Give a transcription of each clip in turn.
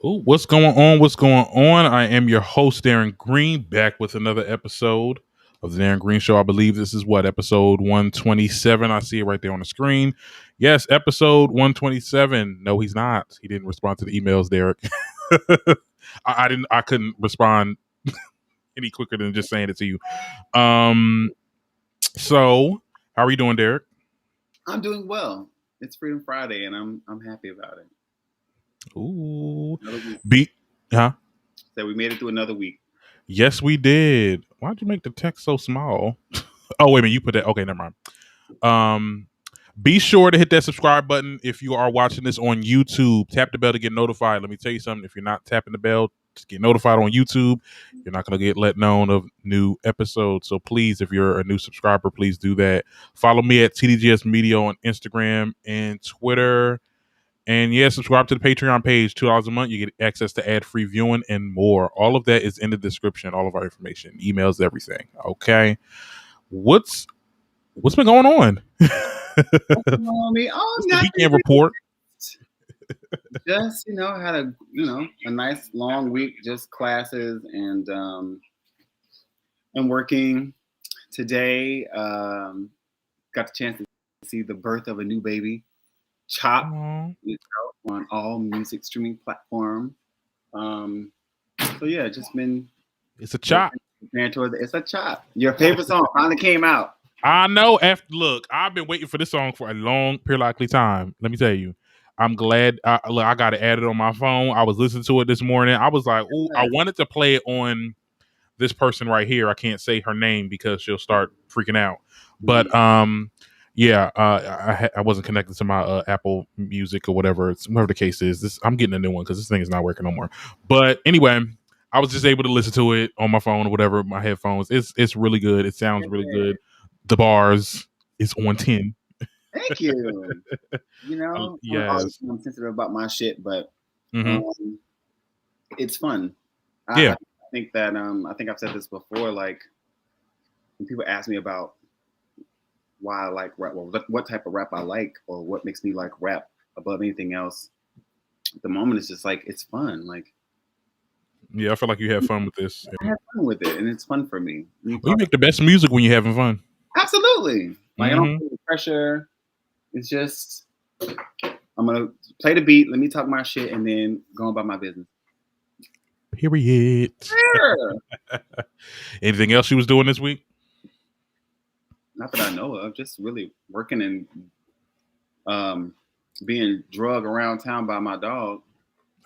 Ooh, what's going on? What's going on? I am your host, Darren Green, back with another episode of the Darren Green Show. I believe this is episode 127. I see it right there on the screen. Yes, episode 127. No, he's not. He didn't respond to the emails, Derek. I couldn't respond any quicker than just saying it to you. So how are you doing, Derek? I'm doing well. It's Freedom Friday, and I'm happy about it. Ooh, So we made it through another week. Yes, we did. Why'd you make the text so small? Oh, wait a minute. You put that. Okay, never mind. Be sure to hit that subscribe button if you are watching this on YouTube. Tap the bell to get notified. Let me tell you something. If you're not tapping the bell to get notified on YouTube, you're not going to get let known of new episodes. So please, if you're a new subscriber, please do that. Follow me at TDGS Media on Instagram and Twitter. And yeah, subscribe to the Patreon page, $2 a month. You get access to ad-free viewing and more. All of that is in the description. All of our information, emails, everything. Okay. What's been going on? Weekend report. Just had a nice long week, just classes and working. Today, got the chance to see the birth of a new baby. Chop is out on all music streaming platform. So yeah, just been. It's a chop. It's a chop. Your favorite song finally came out. I know. Look, I've been waiting for this song for a long, periodically time. Let me tell you, I'm glad. I got it added on my phone. I was listening to it this morning. I was like, "Ooh!" I wanted to play it on this person right here. I can't say her name because she'll start freaking out. But yeah, I wasn't connected to my Apple Music or whatever the case is. I'm getting a new one because this thing is not working no more. But anyway, I was just able to listen to it on my phone or whatever, my headphones. It's really good. It sounds really good. The bars is on 10. Thank you. Yes. I'm sensitive about my shit, but it's fun. Yeah. I think that I think I've said this before. Like when people ask me about why I like rap, or what type of rap I like, or what makes me like rap above anything else, at the moment it's just like it's fun. Like, yeah, I feel like you have fun with this. I have fun with it, and it's fun for me. You make the best music when you're having fun. Absolutely. Like I don't feel the pressure. It's just I'm gonna play the beat. Let me talk my shit, and then go about my business. Period. Sure. Anything else you was doing this week? Not that I know of. Just really working and being drugged around town by my dog.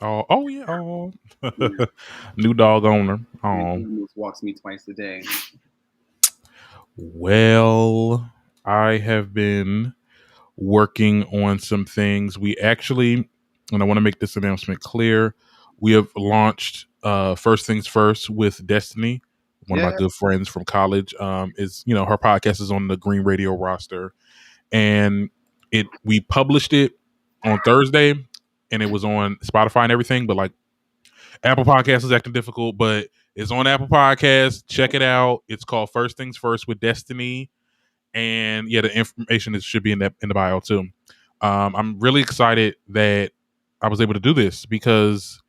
Oh yeah. Oh. New dog owner. Oh. He walks me twice a day. Well, I have been working on some things. We actually, and I want to make this announcement clear, we have launched First Things First with Destiny, one of my good friends from college. Is her podcast is on the Green Radio roster, and we published it on Thursday, and it was on Spotify and everything, but like Apple Podcasts is acting difficult, but it's on Apple Podcasts. Check it out. It's called First Things First with Destiny. And yeah, the information should be in the bio too. I'm really excited that I was able to do this because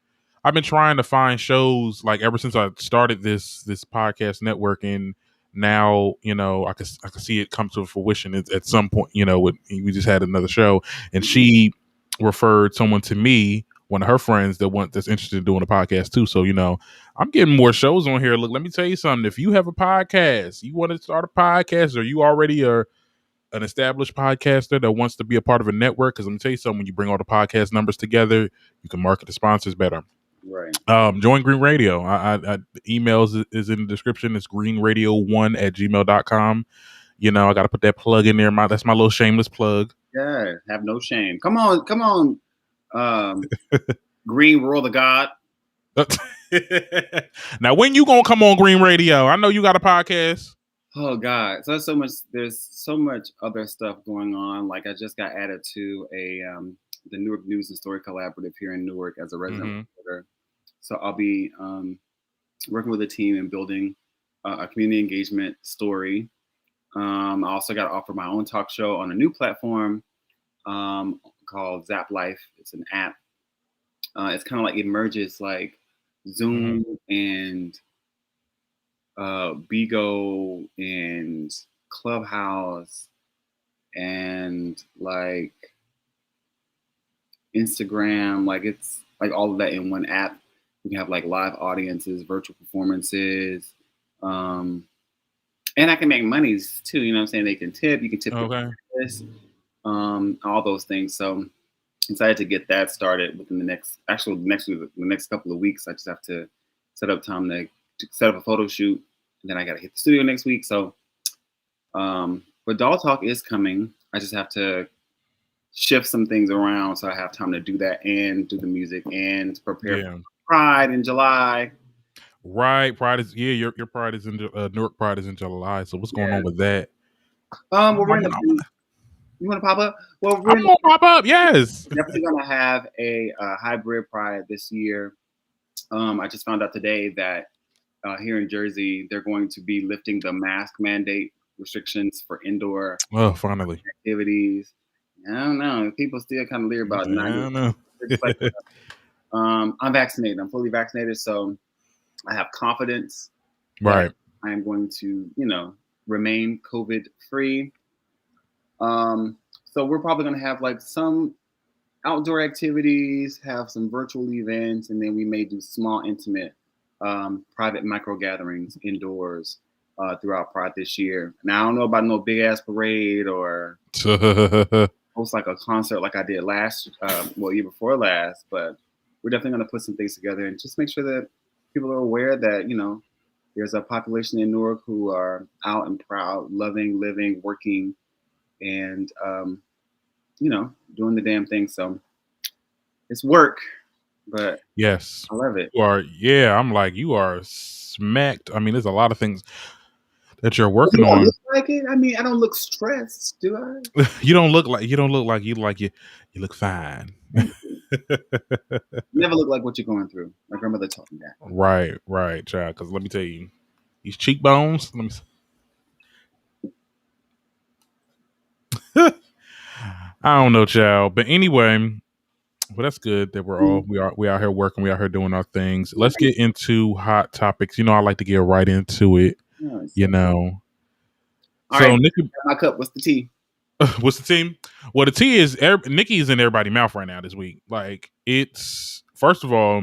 I've been trying to find shows like ever since I started this podcast network, and now I can see it come to fruition at some point. We just had another show, and she referred someone to me, one of her friends that's interested in doing a podcast too. So I'm getting more shows on here. Look, let me tell you something. If you have a podcast, you want to start a podcast, or you already are an established podcaster that wants to be a part of a network, because let me tell you something, when you bring all the podcast numbers together, you can market the sponsors better. Right. Join Green Radio. I emails is in the description. It's greenradio1@gmail.com. I got to put that plug in there. That's my little shameless plug. Yeah, have no shame. Come on. Green World of God. Now, when you gonna come on Green Radio? I know you got a podcast. Oh God, so there's so much other stuff going on. Like I just got added to the Newark News and Story Collaborative here in Newark as a resident reporter. So I'll be working with a team and building a community engagement story. I also got to offer my own talk show on a new platform called Zap Life. It's an app It's kind of like it merges like Zoom and Bigo and Clubhouse and like Instagram. Like it's like all of that in one app. We can have like live audiences, virtual performances, and I can make monies too. You know what I'm saying? They can tip. You can tip this, all those things. So excited to get that started within the next couple of weeks. I just have to set up time to set up a photo shoot, and then I got to hit the studio next week. So, but Doll Talk is coming. I just have to shift some things around so I have time to do that and do the music and prepare for Pride in July. Right, Pride is your Pride is in Newark Pride is in July. So what's going on with that? You want to pop up? Well, I'm gonna pop up. Yes, definitely gonna have a hybrid Pride this year. I just found out today that here in Jersey they're going to be lifting the mask mandate restrictions for indoor finally activities. I don't know. People still kind of leery about it. I don't know. I'm vaccinated. I'm fully vaccinated, so I have confidence. Right. I am going to, remain COVID free. So we're probably going to have like some outdoor activities, have some virtual events, and then we may do small, intimate, private micro gatherings indoors throughout Pride this year. Now I don't know about no big ass parade or host like a concert like I did year before last, but we're definitely going to put some things together and just make sure that people are aware that, there's a population in Newark who are out and proud, loving, living, working, and, doing the damn thing. So it's work, but yes, I love it. I'm like, you are smacked. I mean, there's a lot of things that you're working on. Look like it? I mean, I don't look stressed, do I? You don't look like you look fine. Never look like what you're going through. My grandmother taught me that. Right, child. Because let me tell you, these cheekbones. I don't know, child. But anyway, well, that's good that we out here working. We out here doing our things. Let's get into hot topics. I like to get right into it. All right, Nicki, my cup. What's the tea? What's the team? Well, the tea is Nicki is in everybody's mouth right now this week. Like, it's first of all,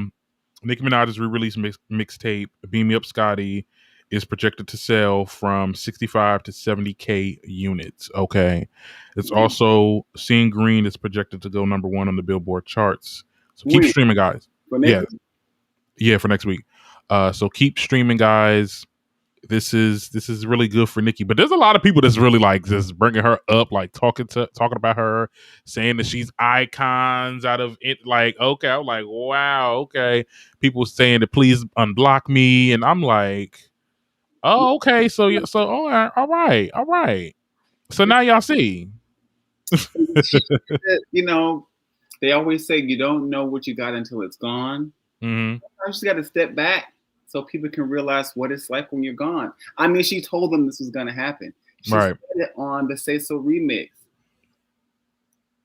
Nicki Minaj's re-release mixtape "Beam Me Up, Scotty" is projected to sell from 65 to 70K units. Okay, it's also Seeing Green is projected to go number 1 on the Billboard charts. So keep streaming, guys. Yeah, for next week. So keep streaming, guys. This is really good for Nicki, but there's a lot of people that's really like just bringing her up, like talking about her, saying that she's icons out of it. Like, okay, I'm like, wow, okay. People saying to please unblock me, and I'm like, oh, okay, so all right. So now y'all see. They always say you don't know what you got until it's gone. Mm-hmm. I just got to step back so people can realize what it's like when you're gone. I mean, she told them this was going to happen. She said it on the Say So remix.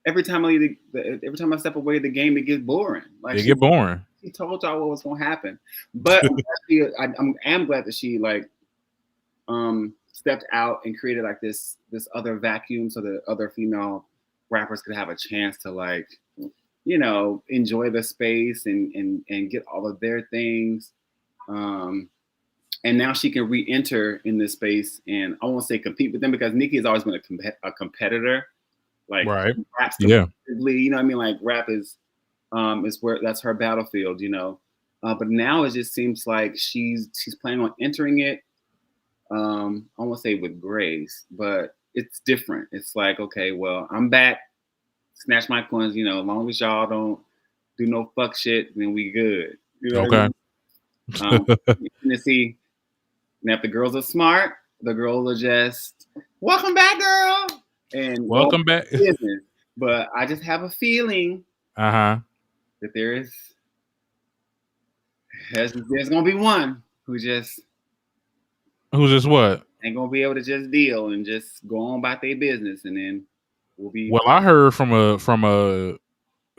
Every time I step away the game, it gets boring. Like it get boring. She told y'all what was going to happen, but I'm glad that she stepped out and created like this other vacuum so that other female rappers could have a chance to like, enjoy the space and get all of their things. And now she can re-enter in this space, and I won't say compete with them because Nicki has always been a competitor. Like, raps competitively, you know what I mean? Like, rap is where that's her battlefield, But now it just seems like she's planning on entering it. I won't say with grace, but it's different. It's like, okay, well, I'm back. Snatch my coins, as long as y'all don't do no fuck shit, then we good. Okay. You see, now if the girls are smart, the girls are just welcome back, girl, and welcome back. Business. But I just have a feeling that there's gonna be one who's just what ain't gonna be able to just deal and just go on about their business, and then we'll be. Well, I heard from a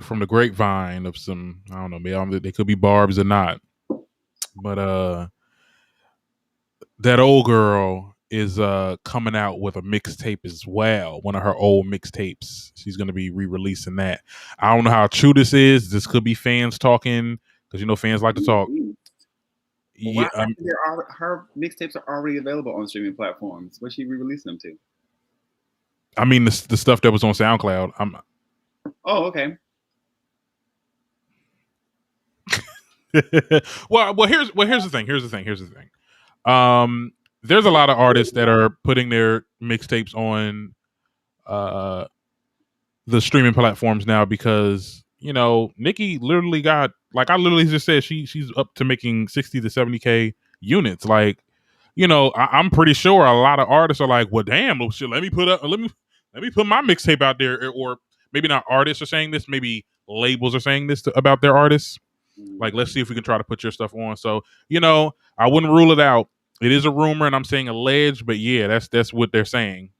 from the grapevine of some, I don't know, maybe they could be barbs or not, but that old girl is coming out with a mixtape as well. One of her old mixtapes. She's gonna be re-releasing that. I don't know how true this is. This could be fans talking because fans like to talk. Well, Yeah, why her mixtapes are already available on streaming platforms? What's she re-releasing them to? I mean the stuff that was on SoundCloud. Oh, okay. well, here's the thing. Here's the thing. There's a lot of artists that are putting their mixtapes on the streaming platforms now because Nicki literally got, like, I literally just said she's up to making 60 to 70K units. Like, I'm pretty sure a lot of artists are like, well, damn, shit, let me put my mixtape out there. Or maybe not artists are saying this, maybe labels are saying this about their artists. Like, let's see if we can try to put your stuff on. So, I wouldn't rule it out. It is a rumor, and I'm saying alleged, but yeah, that's what they're saying.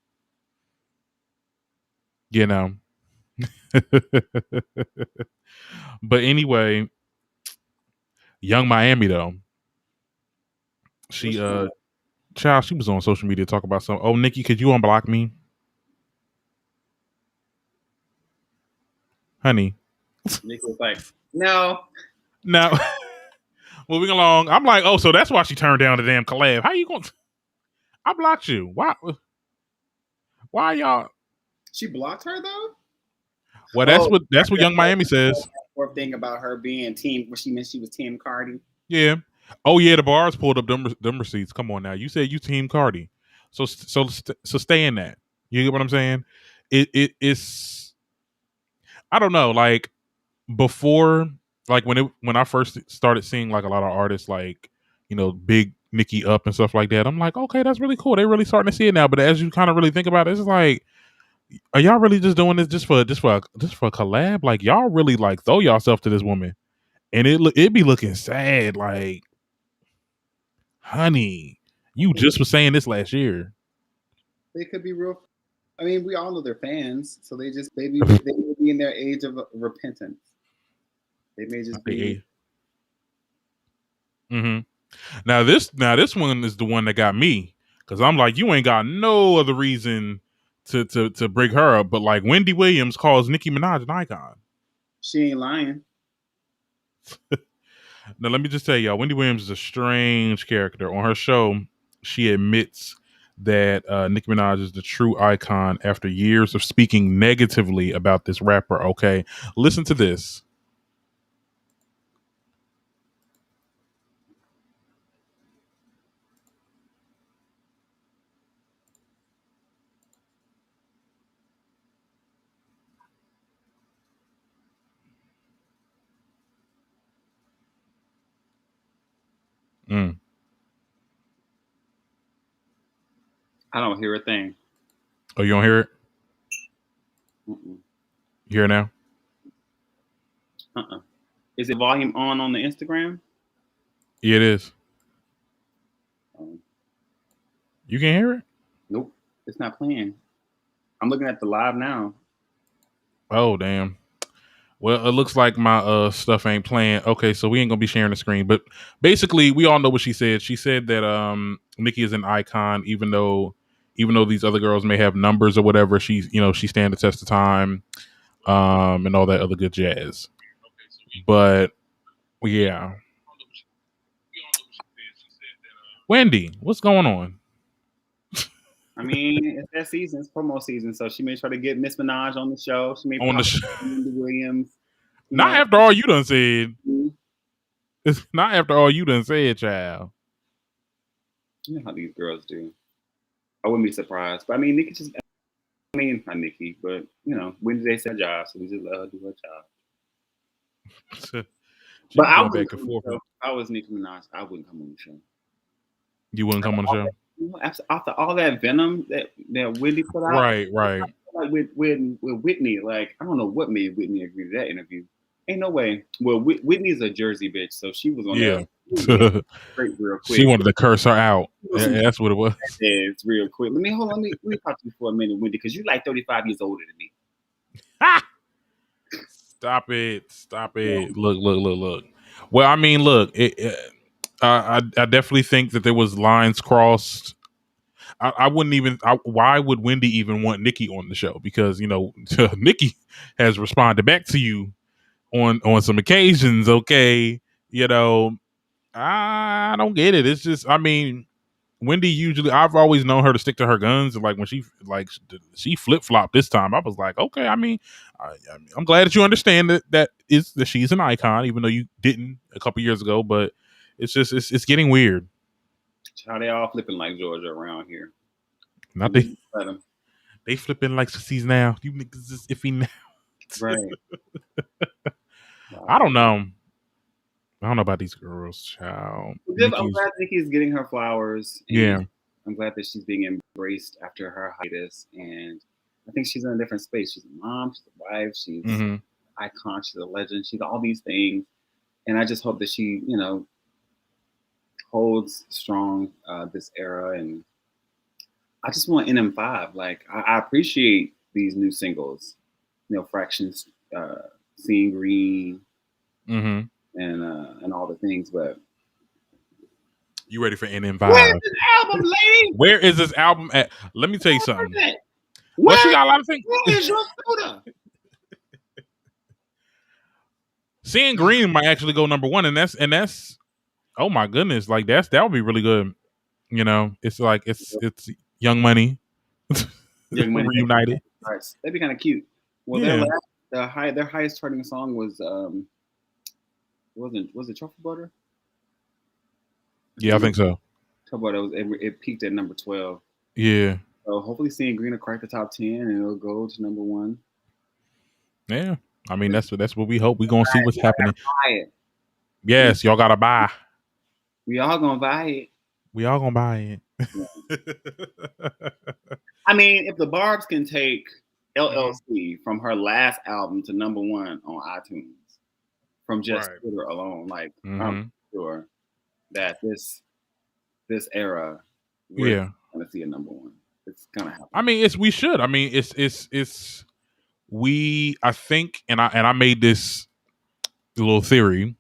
But anyway, Young Miami though, she she was on social media talk about some. Oh, Nicki, could you unblock me, honey? Nicki was like, no. Now, moving along, I'm like, oh, so that's why she turned down the damn collab. How you going? I blocked you. Why? Why y'all? She blocked her though. Well, that's what Young Miami says. Or thing about her being team, where she meant she was Team Cardi. Yeah. Oh yeah, the bars pulled up them receipts. Come on now, you said you Team Cardi, so stay in that. You get what I'm saying? It's I don't know, like before, like when I first started seeing like a lot of artists like big Nicki up and stuff like that. I'm like, okay, that's really cool. They're really starting to see it now. But as you kind of really think about it, it's like, are y'all really just doing this just for a collab? Like, y'all really like throw yourself to this woman, and it be looking sad. Like, honey, you just was saying this last year. They could be real. I mean, we all know they're fans, so they may be in their age of repentance. They may just be. Mm-hmm. Now this one is the one that got me, because I'm like, you ain't got no other reason to bring her up, but like Wendy Williams calls Nicki Minaj an icon. She ain't lying. Now let me just tell y'all, Wendy Williams is a strange character. On her show, she admits that Nicki Minaj is the true icon after years of speaking negatively about this rapper. Okay, listen to this. I don't hear a thing. Oh, you don't hear it? Mm-mm. You hear it now? Is it volume on the Instagram? Yeah, it is. You can't hear it? Nope, it's not playing. I'm looking at the live now. Oh, damn. Well, it looks like my stuff ain't playing. Okay, so we ain't gonna be sharing the screen. But basically, we all know what she said. She said that Nicki is an icon, even though these other girls may have numbers or whatever. She stand the test of time, and all that other good jazz. But yeah, Wendy, what's going on? I mean, it's that season, it's promo season, so she may try to get Miss Minaj on the show. She may on the show Williams. Not after all you done said. Mm-hmm. It's not after all you done said, child. You know how these girls do. I wouldn't be surprised. But I mean, Nicki not Nicki, but Wendy they said job, so we just let her do her job. But I would back and forth. If I was Nicki Minaj, I wouldn't come on the show. You wouldn't come on the show? After all that venom that Wendy put out, right. Like with Whitney, like I don't know what made Whitney agree to that interview. Ain't no way. Well, Whitney's a Jersey bitch, so she was on that straight real quick. She wanted to curse her out. That's what it was. It's real quick. Let me talk to you for a minute, Wendy, because you're like 35 years older than me. Stop it. Stop Yeah. it. Look. Well, I mean, look, I definitely think that there was lines crossed. I wouldn't even. Why would Wendy even want Nicki on the show? Because Nicki has responded back to you on some occasions. Okay, you know, I don't get it. It's just, I mean, Wendy usually, I've always known her to stick to her guns. Like when she flip flopped this time, I was like, okay. I mean, I'm glad that you understand that she's an icon, even though you didn't a couple years ago. But it's just it's getting weird. How they all flipping like Georgia around here. Not they flipping like sissies now. You niggas is iffy now. Right. I don't know. I don't know about these girls, child. I'm glad Nicki's getting her flowers. And Yeah. I'm glad that she's being embraced after her hiatus. And I think she's in a different space. She's a mom, she's a wife, she's an icon, she's a legend, she's all these things. And I just hope that she, holds strong this era. And I just want NM5. Like, I appreciate these new singles, Fractions, Seeing Green, and all the things, but you ready for NM5? Where's this album, lady? Where is this album at? Let me tell you something. Well, she got a lot of things. Where is your soda? Seeing Green might actually go number one, and that's oh my goodness, like that would be really good. It's like it's Young Money, reunited. Nice. That'd be kind of cute. Well, their highest charting song was was it Truffle Butter? Yeah, I think so. Truffle Butter it peaked at number 12. Yeah. So hopefully, Seeing Green will crack the top 10 and it'll go to number 1. Yeah, I mean that's what we hope. We're gonna see what's happening. Yes, y'all gotta buy. We all gonna buy it. We all gonna buy it. Yeah. I mean, if the Barbs can take LLC from her last album to number 1 on iTunes from just Twitter alone, like I'm sure that this era, we're gonna see a number 1. It's gonna happen. I mean, we should. I mean, I think, and I made this little theory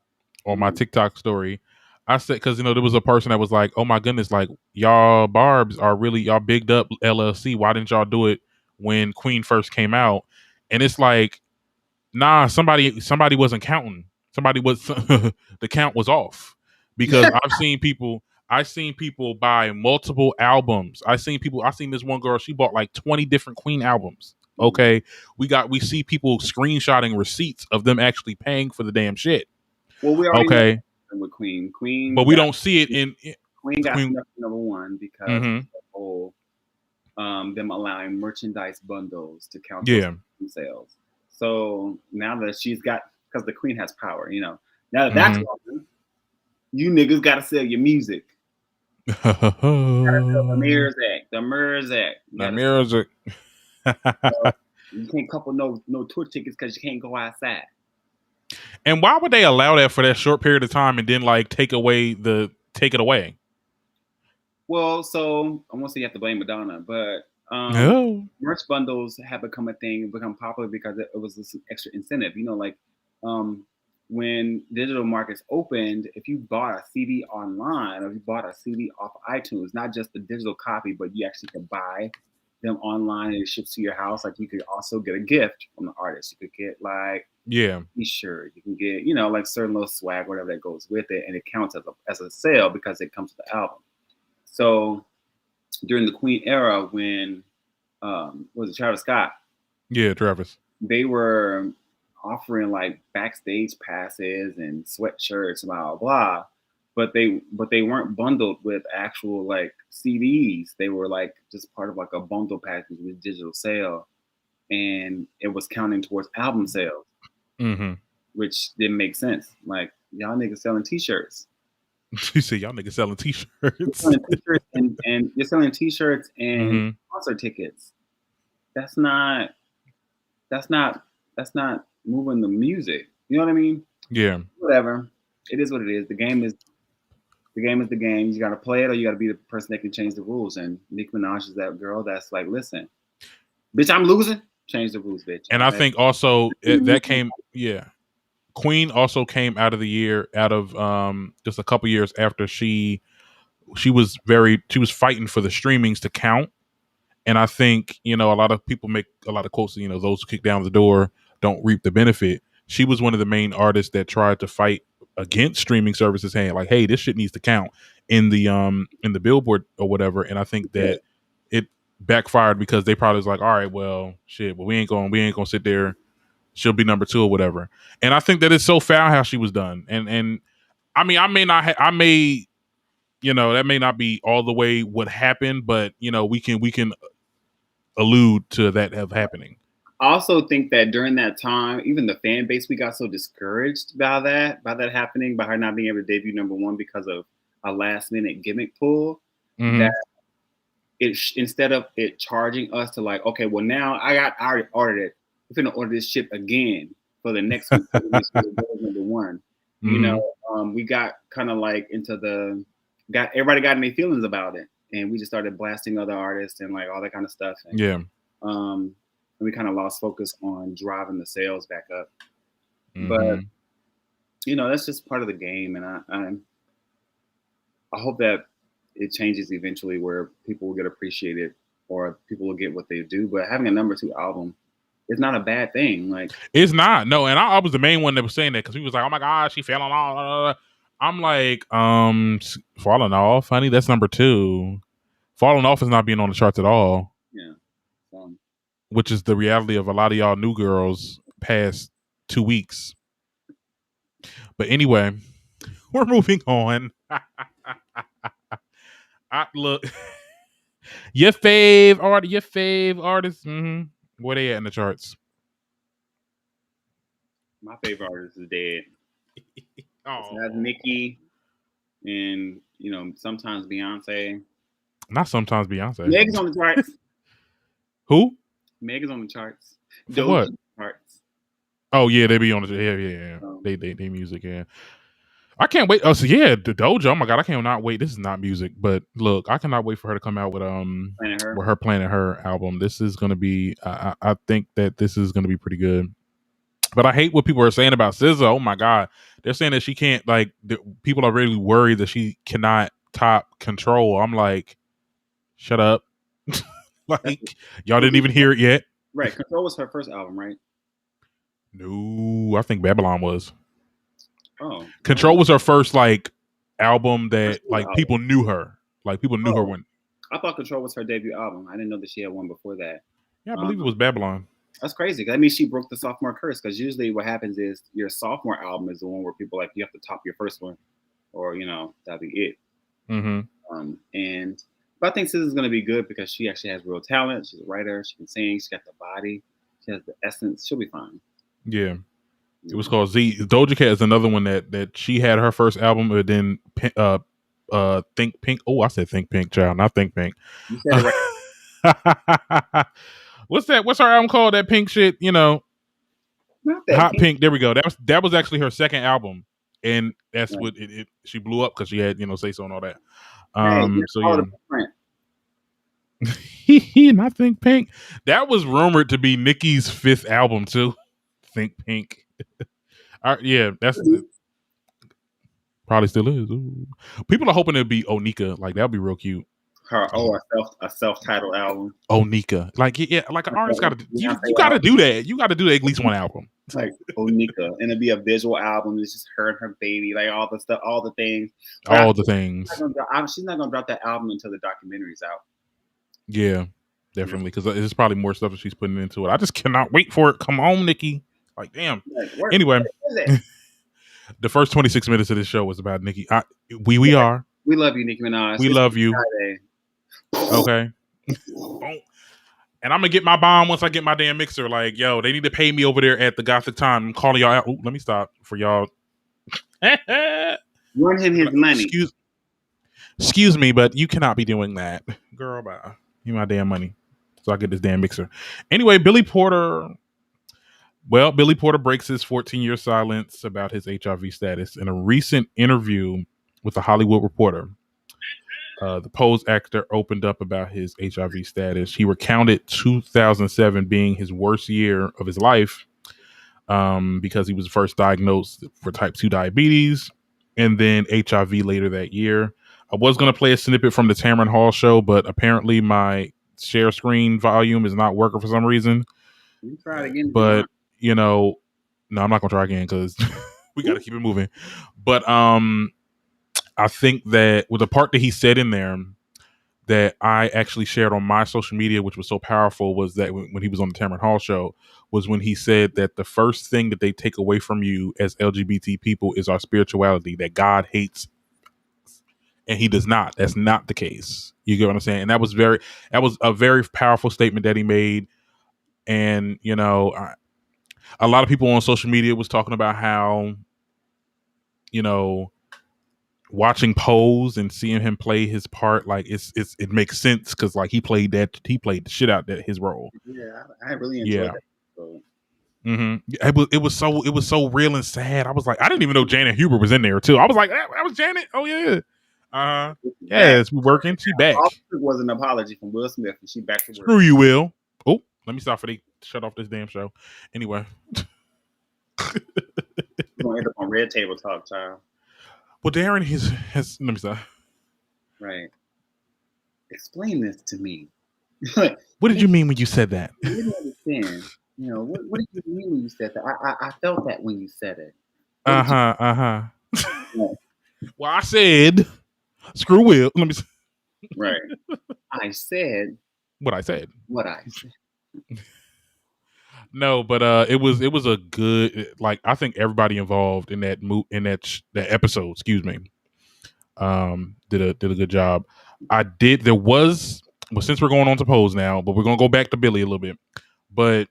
on my TikTok story. I said, because there was a person that was like, "Oh my goodness, like y'all Barbs are really, y'all bigged up LLC. Why didn't y'all do it when Queen first came out?" And it's like, nah, somebody wasn't counting. Somebody was the count was off, because I've seen people buy multiple albums. I seen this one girl, she bought like 20 different Queen albums. Okay, we see people screenshotting receipts of them actually paying for the damn shit. Well, we already know with Queen, but we don't see it in Queen got number 1 because of the whole them allowing merchandise bundles to count sales. So now that she's got, because the Queen has power, now that that's gone, you niggas got to sell your music. The Mirrors Act. So you can't couple no tour tickets because you can't go outside. And why would they allow that for that short period of time and then like take it away? Well, so I won't say you have to blame Madonna, but merch bundles have become a thing, become popular because it was this extra incentive. Like when digital markets opened, if you bought a CD online or if you bought a CD off iTunes, not just the digital copy, but you actually could buy them online and it ships to your house. Like you could also get a gift from the artist. You could get like T-shirt. You can get like certain little swag, whatever that goes with it, and it counts as a sale because it comes with the album. So during the Queen era, when was it Travis Scott? Yeah, Travis. They were offering like backstage passes and sweatshirts, blah blah blah. But they weren't bundled with actual like CDs. They were like just part of like a bundle package with digital sale, and it was counting towards album sales, which didn't make sense. Like y'all niggas selling T-shirts. You say y'all niggas selling T-shirts. You're selling T-shirts and you're selling T-shirts and concert tickets. That's not moving the music. You know what I mean? Yeah. Whatever. It is what it is. The game is the game. You got to play it, or you got to be the person that can change the rules. And Nicki Minaj is that girl that's like, listen, bitch, I'm losing. Change the rules, bitch. And I think also that came, Queen also came out of the year out of just a couple years after she was fighting for the streamings to count. And I think, a lot of people make a lot of quotes, those who kick down the door don't reap the benefit. She was one of the main artists that tried to fight against streaming services, saying like, hey, this shit needs to count in the Billboard or whatever. And I think that it backfired because they probably was like, all right, well, shit, well, we ain't gonna sit there. She'll be number 2 or whatever. And I think that it's so foul how she was done. And I mean, that may not be all the way what happened, but we can allude to that have happening. I also think that during that time, even the fan base, we got so discouraged by that happening, by her not being able to debut number 1 because of a last minute gimmick pull. That instead of it charging us to like, okay, well now I already ordered it. We're gonna order this shit again for the next week. Number 1. We got kind of like into everybody got in their feelings about it, and we just started blasting other artists and like all that kind of stuff. And, and we kind of lost focus on driving the sales back up. But that's just part of the game, and I hope that it changes eventually where people will get appreciated or people will get what they do. But having a number 2 album, it's not a bad thing. Like, it's not. No, and I was the main one that was saying that because he was like, "Oh my God, she fell off." I'm like, falling off, honey. That's number 2. Falling off is not being on the charts at all. Yeah, which is the reality of a lot of y'all new girls past 2 weeks. But anyway, we're moving on. Look, your fave artists. Where they at in the charts? My favorite artist is dead. That's Nicki, and sometimes Beyonce. Not sometimes Beyonce. Meg's on the charts. Who? Meg is on the charts. For what? Charts. Oh yeah, they be on the They music, yeah. I can't wait. Oh, so yeah, the Doja. Oh my God, I cannot wait. This is not music, but look, I cannot wait for her to come out with her Planet Her album. This is gonna be. I think that this is gonna be pretty good. But I hate what people are saying about SZA. Oh my God, they're saying that she can't. Like, people are really worried that she cannot top Control. I'm like, shut up. Like, y'all didn't even hear it yet. Right, Control was her first album, right? No, I think Babylon was. Oh, Control was her first album that people knew her. Like, people knew her when. I thought Control was her debut album. I didn't know that she had one before that. Yeah, I believe it was Babylon. That's crazy. That means she broke the sophomore curse. Because usually what happens is your sophomore album is the one where people you have to top your first one, or that'd be it. But I think SZA is going to be good because she actually has real talent. She's a writer. She can sing. She's got the body. She has the essence. She'll be fine. Yeah. It was called Z. Doja Cat is another one that she had her first album, but then Think Pink. Oh, I said Think Pink, child, not Think Pink. You said it right. What's that? What's her album called? That pink shit, Hot Pink. There we go. That was actually her second album, and that's what she blew up because she had Say So and all that. Not Think Pink. That was rumored to be Nicki's 5th album too. Think Pink. Yeah, that's probably still is. Ooh. People are hoping it'd be Onika. Like, that'd be real cute. A self-titled album. Onika. Like, yeah, like an artist gotta you gotta do that. You gotta do at least one album. Like Onika. And it'd be a visual album. It's just her and her baby, like all the stuff, all the things. She's not gonna drop that album until the documentary's out. Yeah, definitely. Because there's probably more stuff that she's putting into it. I just cannot wait for it. Come on, Nicki. Like, damn. Anyway, the first 26 minutes of this show was about Nicki. We are. We love you, Nicki Minaj. We love you. Okay. And I'm gonna get my bomb once I get my damn mixer. Like, yo, they need to pay me over there at the Gothic Time. I'm calling y'all out. Ooh, let me stop for y'all. Run him his money. Excuse me, but you cannot be doing that. Girl, bye. You my damn money. So I get this damn mixer. Anyway, Billy Porter breaks his 14-year silence about his HIV status in a recent interview with The Hollywood Reporter. The Pose actor opened up about his HIV status. He recounted 2007 being his worst year of his life because he was first diagnosed for type 2 diabetes and then HIV later that year. I was going to play a snippet from the Tamron Hall show, but apparently my share screen volume is not working for some reason. You try it again. But, no, I'm not going to try again because we got to keep it moving. But I think that with the part that he said in there that I actually shared on my social media, which was so powerful, was that when he was on the Tamron Hall show, was when he said that the first thing that they take away from you as LGBT people is our spirituality, that God hates, and he does not. That's not the case. You get what I'm saying? And that was a very powerful statement that he made. And, a lot of people on social media was talking about how, watching Pose and seeing him play his part, like it makes sense because like he played the shit out that his role. Yeah, I really enjoyed that. So. It was so real and sad. I was like, I didn't even know Janet Huber was in there too. I was like, that was Janet. Oh yeah. Yes, we're working. She back. All it was an apology from Will Smith, and she back to work. Screw you, Will. Oh, let me stop for they shut off this damn show. Anyway, we're gonna end up on Red Table Talk, child. Well, Darren has let me stop. Right. Explain this to me. What did you mean when you said that? I didn't understand. What did you mean when you said that? I felt that when you said it. Yeah. Well, I said, screw Will. Let me. Right. I said what I said. What I said. No, but it was a good, like, I think everybody involved in that that episode, excuse me, did a good job. Since we're going on to Pose now, but we're gonna go back to Billy a little bit. But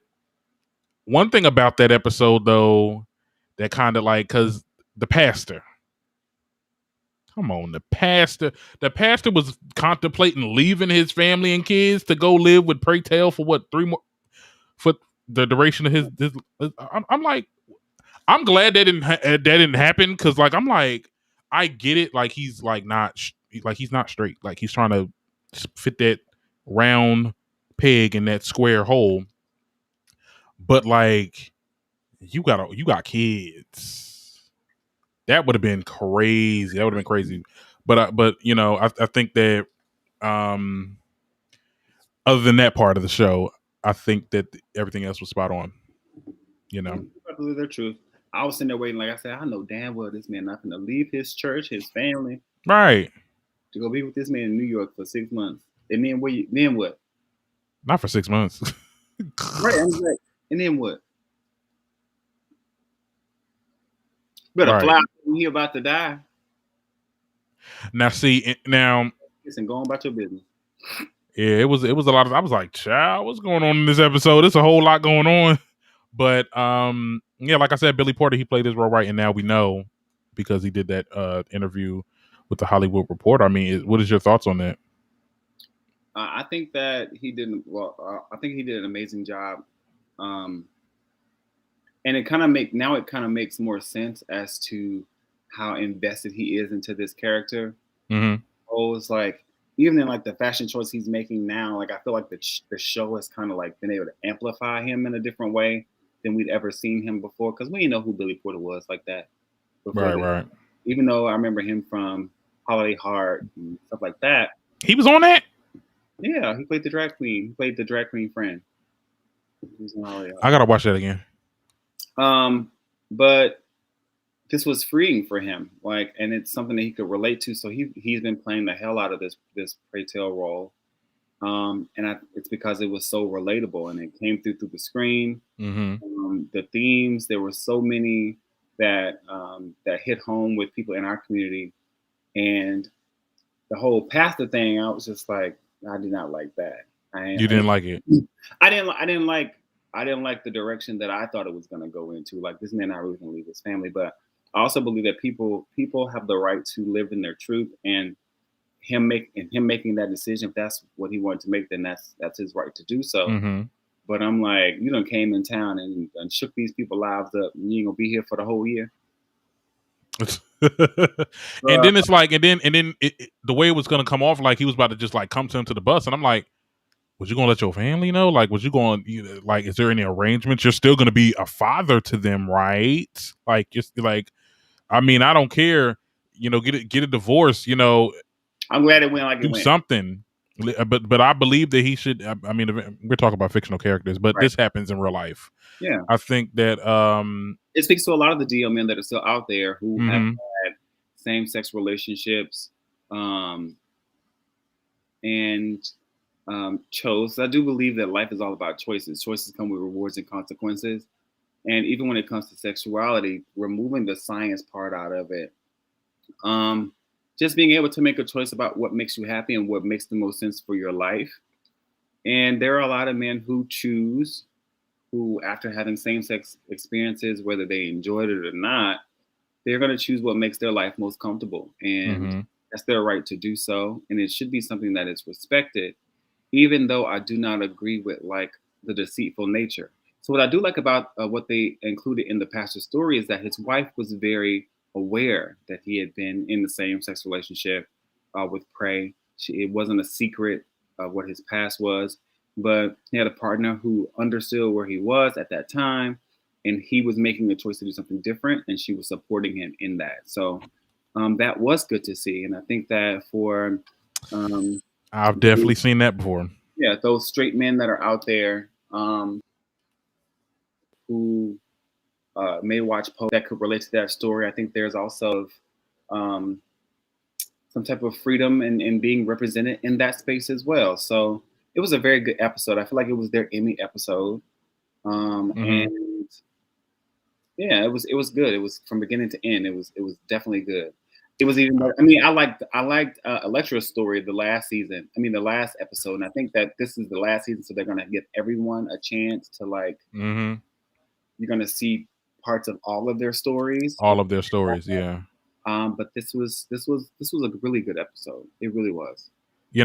one thing about that episode though, that kind of like, cause the pastor was contemplating leaving his family and kids to go live with Pray Tell for what, 3 more for the duration of his I'm like, I'm glad that didn't happen because like I'm like, I get it, like he's like he's not straight, like he's trying to fit that round peg in that square hole, but like you got kids. That would have been crazy. But I think that other than that part of the show, I think that everything else was spot on. I believe the truth. I was sitting there waiting, like I said, I know damn well this man not going to leave his church, his family, right, to go be with this man in New York for 6 months. And then what? Not for 6 months. Right. I'm like, and then what? Better fly when he about to die. Now see, and go on about your business. Yeah, it was a lot of. I was like, child, what's going on in this episode? There's a whole lot going on. But yeah, like I said, Billy Porter, he played his role right, and now we know because he did that interview with the Hollywood Reporter. I mean, what is your thoughts on that? I think that he did I think he did an amazing job, and it kind of makes more sense as to how invested he is into this character. Mm-hmm. Oh, it's like even in like the fashion choice he's making now, like I feel like the show has kind of like been able to amplify him in a different way than we'd ever seen him before, because we didn't know who Billy Porter was like that before. Right. Even though I remember him from Holiday Heart and stuff like that. He was on that? Yeah, he played the drag queen. He played the drag queen friend. I gotta watch that again. But this was freeing for him, like, and it's something that he could relate to. So he's been playing the hell out of this Pray Tell role, and it's because it was so relatable and it came through the screen. Mm-hmm. The themes, there were so many that hit home with people in our community, and the whole pastor thing, I was just like, I did not like that. You didn't like it? I didn't like the direction that I thought it was going to go into. Like, this man not really going to leave his family, but I also believe that people have the right to live in their truth, and him making that decision, if that's what he wanted to make, then that's his right to do so. Mm-hmm. But I'm like, you done came in town and shook these people's lives up, and you ain't gonna be here for the whole year. And then it's like, and then the way it was gonna come off, like he was about to just like come to him to the bus, and I'm like, was you gonna let your family know? Like, was you going like, is there any arrangements? You're still gonna be a father to them, right? Like, just like, I mean, I don't care. Get a divorce. I'm glad it went like it Do went. something. But I believe that he should. I mean, we're talking about fictional characters, but Right. this happens in real life. Yeah. I think that it speaks to a lot of the DL men that are still out there who have had same-sex relationships, and chose. I do believe that life is all about choices. Choices come with rewards and consequences. And even when it comes to sexuality, removing the science part out of it, just being able to make a choice about what makes you happy and what makes the most sense for your life. And there are a lot of men who choose, who after having same-sex experiences, whether they enjoyed it or not, they're going to choose what makes their life most comfortable. And that's their right to do so. And it should be something that is respected, even though I do not agree with like the deceitful nature. So what I do like about what they included in the pastor's story is that his wife was very aware that he had been in the same sex relationship with Prey. It wasn't a secret of what his past was, but he had a partner who understood where he was at that time, and he was making a choice to do something different, and she was supporting him in that. So that was good to see, and I think that for I've definitely seen that before. Yeah, those straight men that are out there who may watch posts that could relate to that story, I think there's also some type of freedom in being represented in that space as well. So it was a very good episode. I feel like it was their Emmy episode, and yeah, it was good. It was from beginning to end. It was definitely good. It was even. I mean, I liked Electra's story the last season. I mean, the last episode, and I think that this is the last season, so they're gonna give everyone a chance to like. You're gonna see parts of all of their stories. All of their stories, yeah. But this was a really good episode. It really was. You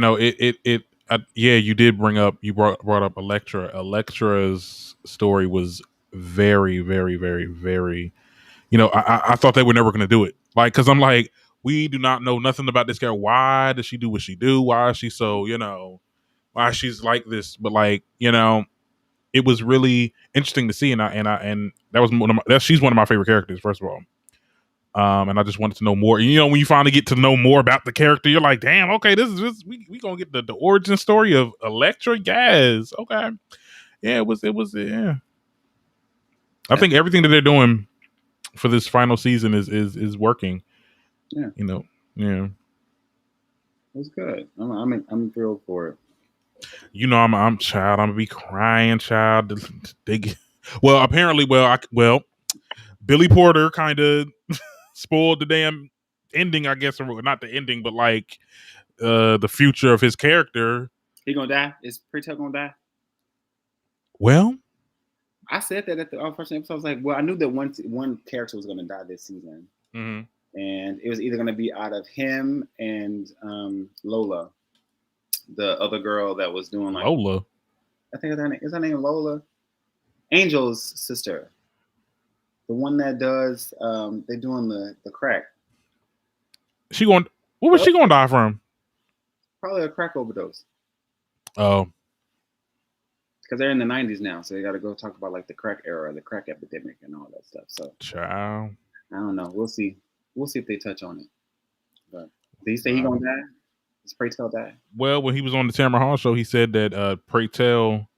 did brought up Electra. Electra's story was very, very, very, very. I thought they were never going to do it. Like, because I'm like, we do not know nothing about this girl. Why does she do what she do? Why is she so, why she's like this? But like, it was really interesting to see, and that was she's one of my favorite characters. First of all. And I just wanted to know more. When you finally get to know more about the character, you're like, damn, okay, this is just we gonna get the origin story of Electra Gas. Okay. Yeah, it was yeah. I think everything that they're doing for this final season is working. Yeah. Yeah. It was good. I'm thrilled for it. I'm child. I'm gonna be crying, child. Apparently, Billy Porter kind of spoiled the damn ending, I guess, or not the ending, but like the future of his character. He gonna die? Is Prey-Tell gonna die? Well, I said that at the first episode. I was like, well, I knew that one character was gonna die this season, and it was either gonna be out of him and Lola, the other girl that was doing like Lola. I think is her name Lola, Angel's sister. The one that does, they're doing the crack. What was she going to die from? Probably a crack overdose. Oh. Because they're in the 90s now, so they got to go talk about like the crack era, the crack epidemic, and all that stuff. So, child. I don't know. We'll see. We'll see if they touch on it. But did he say he gonna die? Does Prey-Tell die? Well, when he was on the Tamara Hall show, he said that Prey-Tell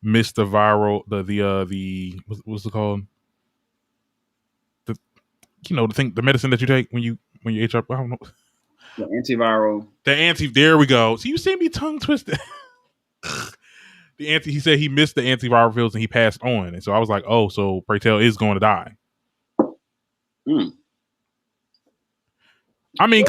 missed the viral the what's it called? The medicine that you take when you HR. I don't know. The antiviral. There we go. So you see me tongue twisted. He said he missed the antiviral pills and he passed on, and so I was like, oh, so Prey-Tell is going to die. I mean,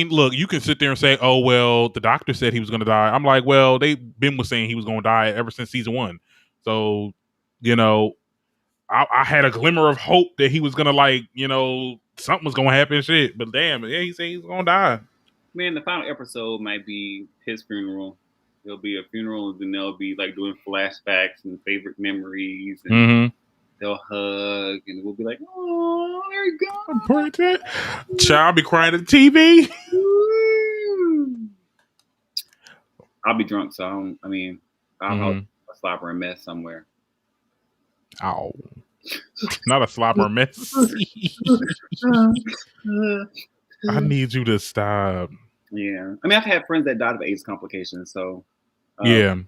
look, you can sit there and say, oh, well, the doctor said he was going to die. I'm like, well, Ben was saying he was going to die ever since season 1. So, I had a glimmer of hope that he was going to something was going to happen, shit. But damn, yeah, he said he's going to die. Man, the final episode might be his funeral. There'll be a funeral, and then they'll be like doing flashbacks and favorite memories. And they'll hug and we'll be like, "Oh, there you Important. Child be crying at the TV. go." I'll be drunk, so I'll help a slobber and mess somewhere. Oh, not a slobber mess. I need you to stop. Yeah, I mean, I've had friends that died of AIDS complications, so Yeah,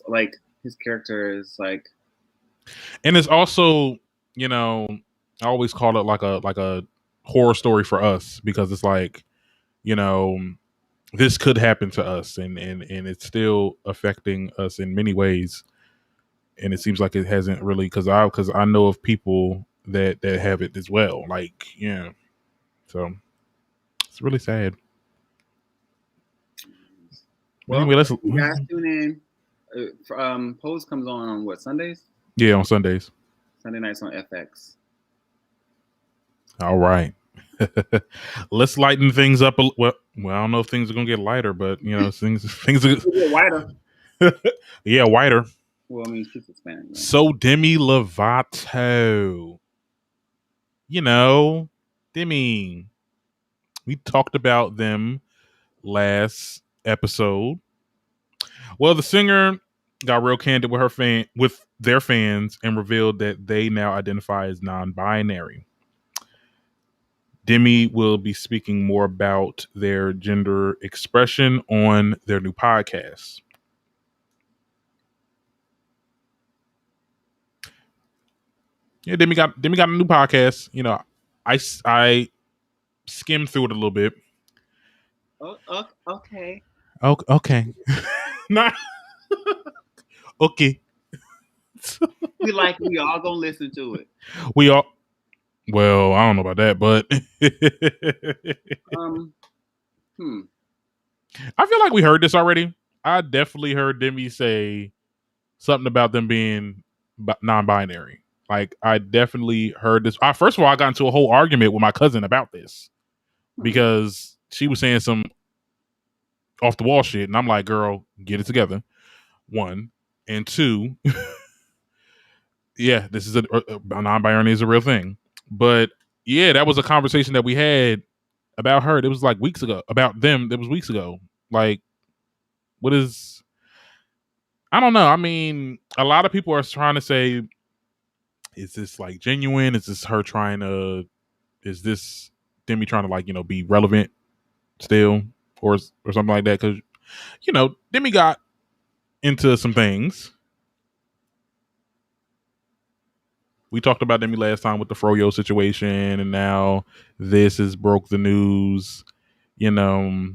like his character is like, and it's also, you know, I always call it like a horror story for us because it's like, you know, this could happen to us, and it's still affecting us in many ways, and it seems like it hasn't really because I know of people that have it as well. Like, yeah, so it's really sad. well, Anyway, let's you guys tune in. Pose comes on what, Sundays? Yeah, on Sundays. Sunday nights on FX. All right. Let's lighten things up. Well, I don't know if things are gonna get lighter, but you know, things are Wider. yeah, whiter. Well, I mean, she's Hispanic. Right? So Demi Lovato, you know, Demi. We talked about them last episode. Well, the singer got real candid with their fans and revealed that they now identify as non-binary. Demi will be speaking more about their gender expression on their new podcast. Yeah, Demi got a new podcast. You know, I skimmed through it a little bit. Okay. Okay. Not okay. We all gonna listen to it. We all. Well, I don't know about that, but I feel like we heard this already. I definitely heard Demi say something about them being non-binary. Like, I definitely heard this. First of all, I got into a whole argument with my cousin about this because she was saying some off the wall shit, and I'm like, "Girl, get it together." One and two, yeah, this is a non-binary is a real thing. But yeah, that was a conversation that we had about her. It was like weeks ago. About them, it was weeks ago. Like, what is? I don't know. I mean, a lot of people are trying to say, is this like genuine? Is this her trying to? Is this Demi trying to, like, you know, be relevant still, or something like that? Because, you know, Demi got into some things. We talked about Demi last time with the Froyo situation, and now this has broke the news. You know,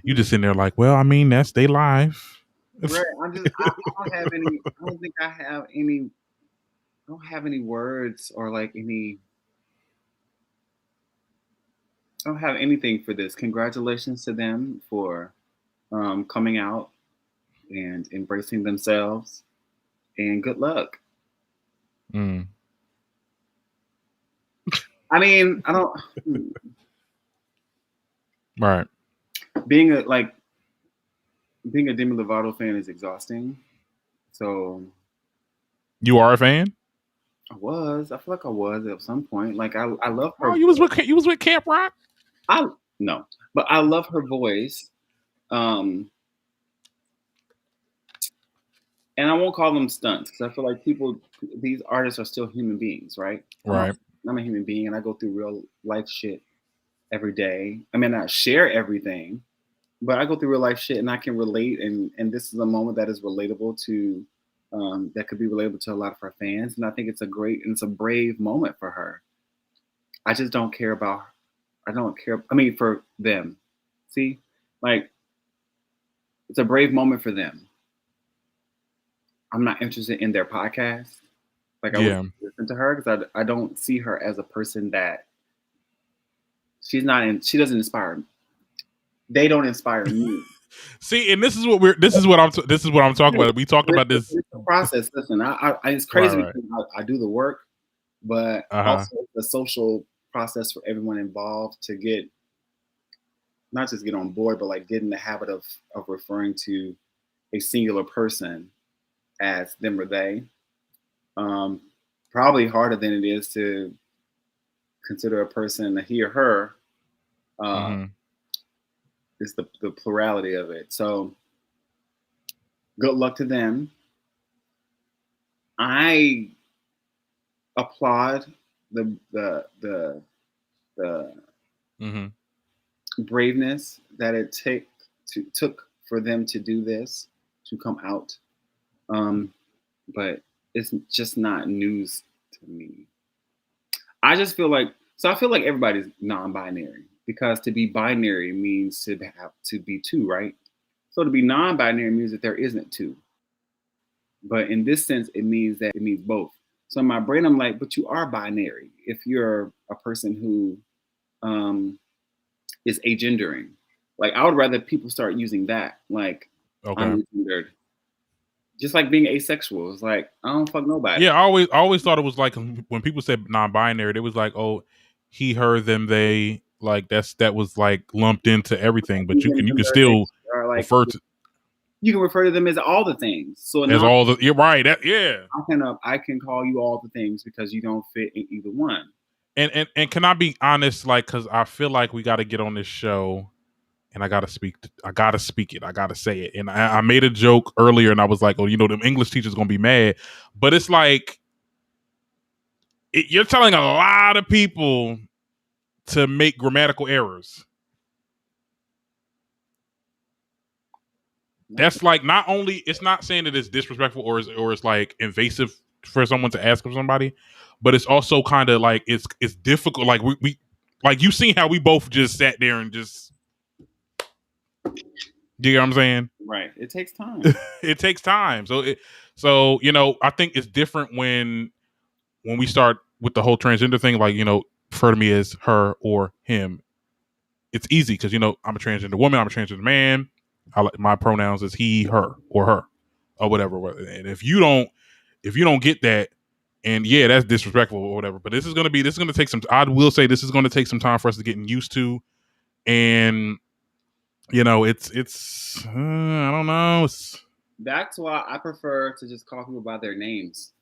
you just in there like, well, I mean, that's they live. Right. I don't have any. I don't think I have any. I don't have any words or like any. I don't have anything for this. Congratulations to them for coming out and embracing themselves, and good luck. Mm. I mean, I don't. Right. Being a Demi Lovato fan is exhausting. So You are a fan? I feel like I was at some point. Like I love her. Oh, you was with Camp Rock? No, but I love her voice. And I won't call them stunts because I feel like these artists are still human beings, right? Right. I'm a human being and I go through real life shit every day. I mean, I share everything, but I go through real life shit and I can relate. And this is a moment that is relatable to, that could be relatable to a lot of her fans. And I think it's a brave moment for her. I just don't care about, I don't care. I mean, for them, see, like, it's a brave moment for them. I'm not interested in their podcast. Like, I would listen to her because I don't see her as a person that she doesn't inspire me. They don't inspire me. See, and this is what I'm talking about. We talked about this. It's a process. Listen, it's crazy because I do the work, but also the social process for everyone involved to get, not just get on board, but like get in the habit of referring to a singular person as them or they. Probably harder than it is to consider a person a he or her. Is the plurality of it. So good luck to them. I applaud the braveness that it took for them to do this, to come out. But it's just not news to me. I just feel like everybody's non-binary, because to be binary means to have to be two, right? So to be non-binary means that there isn't two. But in this sense, it means both. So in my brain, I'm like, but you are binary if you're a person who is agendering. Like, I would rather people start using that. Like, I'm agendered. Just like being asexual. It's like, I don't fuck nobody. Yeah, I always thought it was like when people said non-binary, it was like, oh, he, her, them, they. Like that was like lumped into everything. But you can still refer to. You can refer to them as all the things. So as all the, you're right. I can call you all the things because you don't fit in either one. And can I be honest? Like, because I feel like we got to get on this show, and I gotta speak it. I gotta say it. And I made a joke earlier, and I was like, "Oh, them English teachers gonna be mad." But it's like you're telling a lot of people to make grammatical errors. That's like, not only, it's not saying that it's disrespectful or it's like invasive for someone to ask of somebody, but it's also kind of like it's difficult. Like we like, you seen how we both just sat there and just, you know what I'm saying? Right. It takes time. It takes time. So I think it's different when we start with the whole transgender thing. Like, refer to me as her or him. It's easy because I'm a transgender woman. I'm a transgender man. My pronouns is he, her, or her, or whatever. And if you don't get that, and yeah, that's disrespectful or whatever. But this is gonna take some. I will say this is going to take some time for us to get used to, and it's I don't know. That's why I prefer to just call people by their names.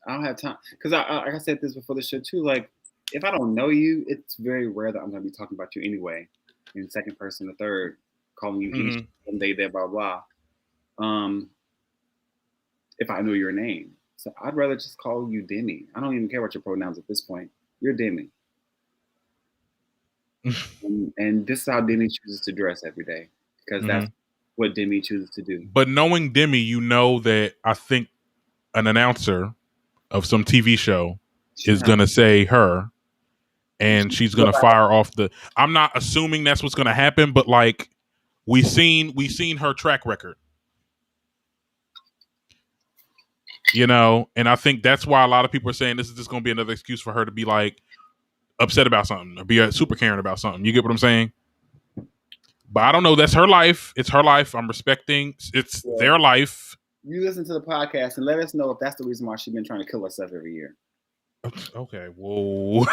I don't have time because like I said this before the show too. Like, if I don't know you, it's very rare that I'm going to be talking about you anyway, in second person or third, calling you he, they, blah blah. If I know your name, so I'd rather just call you Demi. I don't even care about your pronouns at this point. You're Demi, and this is how Demi chooses to dress every day, because that's what Demi chooses to do. But knowing Demi, that I think an announcer of some TV show is going to say her, and she's going to fire off the. I'm not assuming that's what's going to happen, but like we seen her track record, and I think that's why a lot of people are saying this is just going to be another excuse for her to be like upset about something or be super caring about something. You get what I'm saying? But I don't know. That's her life. It's her life. I'm respecting. It's their life. You listen to the podcast and let us know if that's the reason why she's been trying to kill herself every year. Okay. Whoa.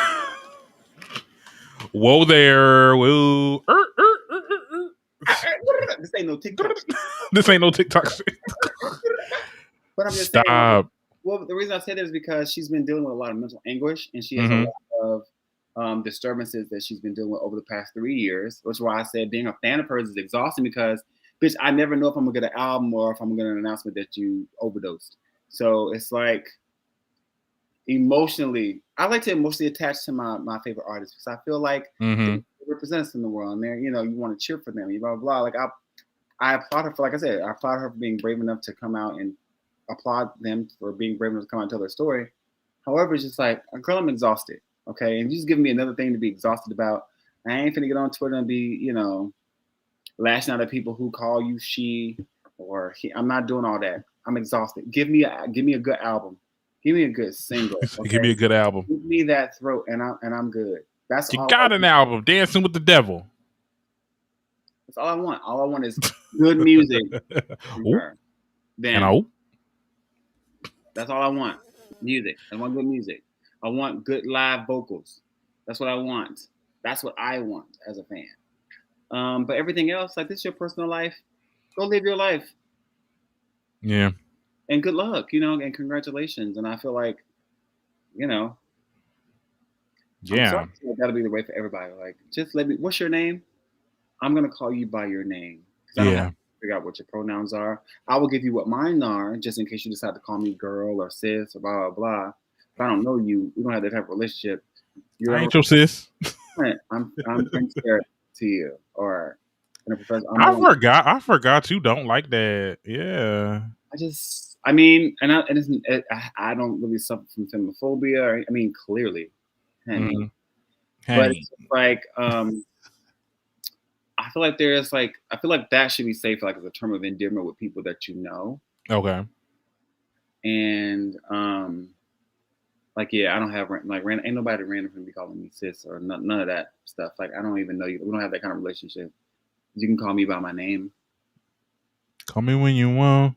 Whoa there. Whoa. This ain't no TikTok. This ain't no TikTok shit. But I'm just saying. Well, the reason I say that is because she's been dealing with a lot of mental anguish, and she has a lot of disturbances that she's been dealing with over the past 3 years, which is why I said being a fan of hers is exhausting, because, bitch, I never know if I'm going to get an album or if I'm going to get an announcement that you overdosed. So it's like, emotionally, I like to emotionally attach to my favorite artists, because I feel like they represent us in the world, and they're, you want to cheer for them, blah, blah, blah. Like, I applaud her for, like I said, I applaud her for being brave enough to come out, and applaud them for being brave enough to come out and tell their story. However, it's just like, girl, I'm exhausted. Okay. And you just giving me another thing to be exhausted about. I ain't finna get on Twitter and be, lashing out at people who call you she or he. I'm not doing all that. I'm exhausted. Give me a good album. Give me a good single. Okay? Give me a good album. Give me that throat, and I'm good. That's you all got an album, Dancing with the Devil. That's all I want. All I want is good music. Then that's all I want. Music. I want good music. I want good live vocals. That's what I want. That's what I want as a fan. But everything else, like, this is your personal life. Go live your life. Yeah. and good luck, and congratulations. And I feel like, you know, I'm sorry, Yeah. that'll be the way for everybody. Like, just let me. What's your name? I'm gonna call you by your name because I don't have Yeah. to figure out what your pronouns are. I will give you what mine are, just in case you decide to call me girl or sis or blah blah blah. If I don't know you, we don't have that type of relationship. You're I a ain't your sis. friend. I'm Prince Eric to you, or in a professor. I'm I one. forgot. I forgot you don't like that. Yeah. I mean, I don't really suffer from xenophobia. I mean, clearly, honey, Mm-hmm. but it's Honey. just like, I feel like that should be safe, like as a term of endearment with people that you know. Okay. And like, yeah, I don't have ain't nobody random gonna be calling me sis or none of that stuff. Like, I don't even know you. We don't have that kind of relationship. You can call me by my name. Call me when you want.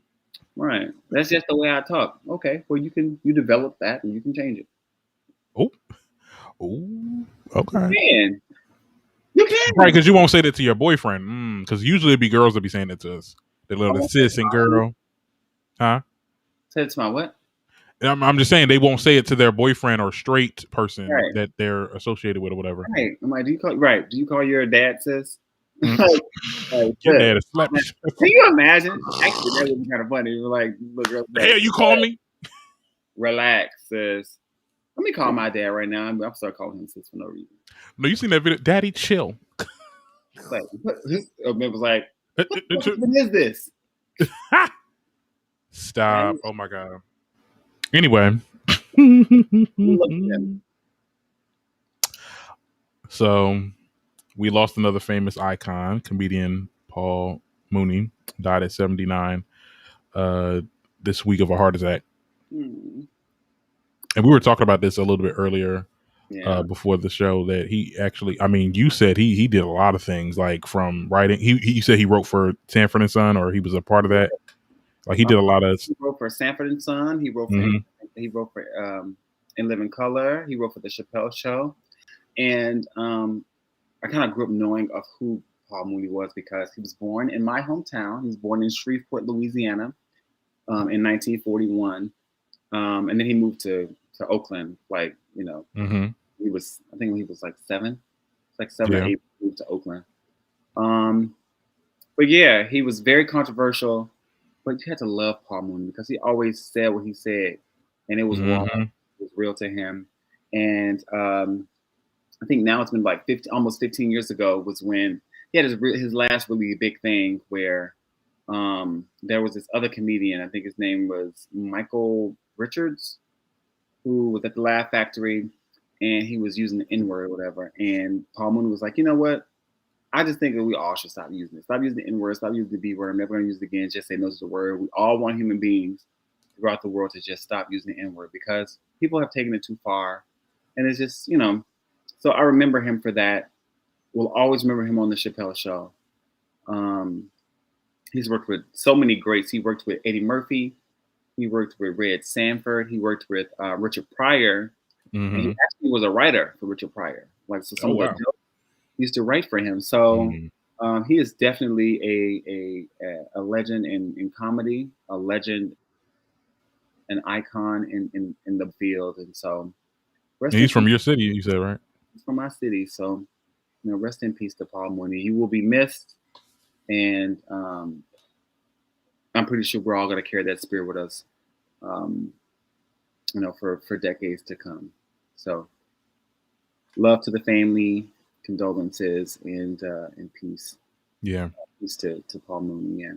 Right. That's just the way I talk. Okay. Well, you develop that and you can change it. Oh. Oh. Okay. And you Right, can. because you won't say that to your boyfriend. Because usually it'd be girls that be saying it to us. They I love the won't say it sis to and girl. Huh? my what? And I'm just saying they won't say it to their boyfriend or straight person Right. that they're associated with or whatever. Right. I'm like, do you call your dad sis? Mm. Like, Your sis. dad is slap. Can you imagine? Actually, that would be kind of funny. Like, look, girls The like, hell you call me? relax, sis. Let me call my dad right now. I'm start calling him sis for no reason. No, you seen that video? Daddy, chill. Like, it was like, what the fuck even is this? Stop. And Oh my god. Anyway. look at him. So we lost another famous icon, comedian Paul Mooney, died at 79 this week of a heart attack. Hmm. And we were talking about this a little bit earlier Yeah. before the show that he actually, I mean, you said he did a lot of things, like from writing. He said he wrote for Sanford and Son, or he was a part of that. Like he did a lot of. He wrote for Sanford and Son. Mm-hmm. He wrote for In Living Color. He wrote for The Chappelle Show. And I kind of grew up knowing of who Paul Mooney was because he was born in my hometown. He was born in Shreveport, Louisiana, in 1941, and then he moved to Oakland. Like, Mm-hmm. I think he was like 7, like 7 or Yeah. 8. Moved to Oakland. But yeah, he was very controversial. But you had to love Paul Mooney because he always said what he said, and it was raw. Mm-hmm. It was real to him. And I think now it's been like almost 15 years ago was when he had his last really big thing where there was this other comedian. I think his name was Michael Richards, who was at the Laugh Factory, and he was using the N word or whatever. And Paul Mooney was like, you know what? I just think that we all should stop using it. Stop using the N word. Stop using the B word. I'm never going to use it again. Just say no to the word. We all want human beings throughout the world to just stop using the N word because people have taken it too far. And it's just, so I remember him for that. We'll always remember him on the Chappelle Show. He's worked with so many greats. He worked with Eddie Murphy. He worked with Red Sanford. He worked with Richard Pryor. Mm-hmm. And he actually was a writer for Richard Pryor. Like, so some of the jokes used to write for him. So he is definitely a legend in comedy, a legend, an icon in the field. And so He's from your city, you said, right? He's from my city. So, rest in peace to Paul Mooney. He will be missed. And I'm pretty sure we're all going to carry that spirit with us, for decades to come. So love to the family, condolences, and peace. Yeah. Peace to Paul Mooney. Yeah.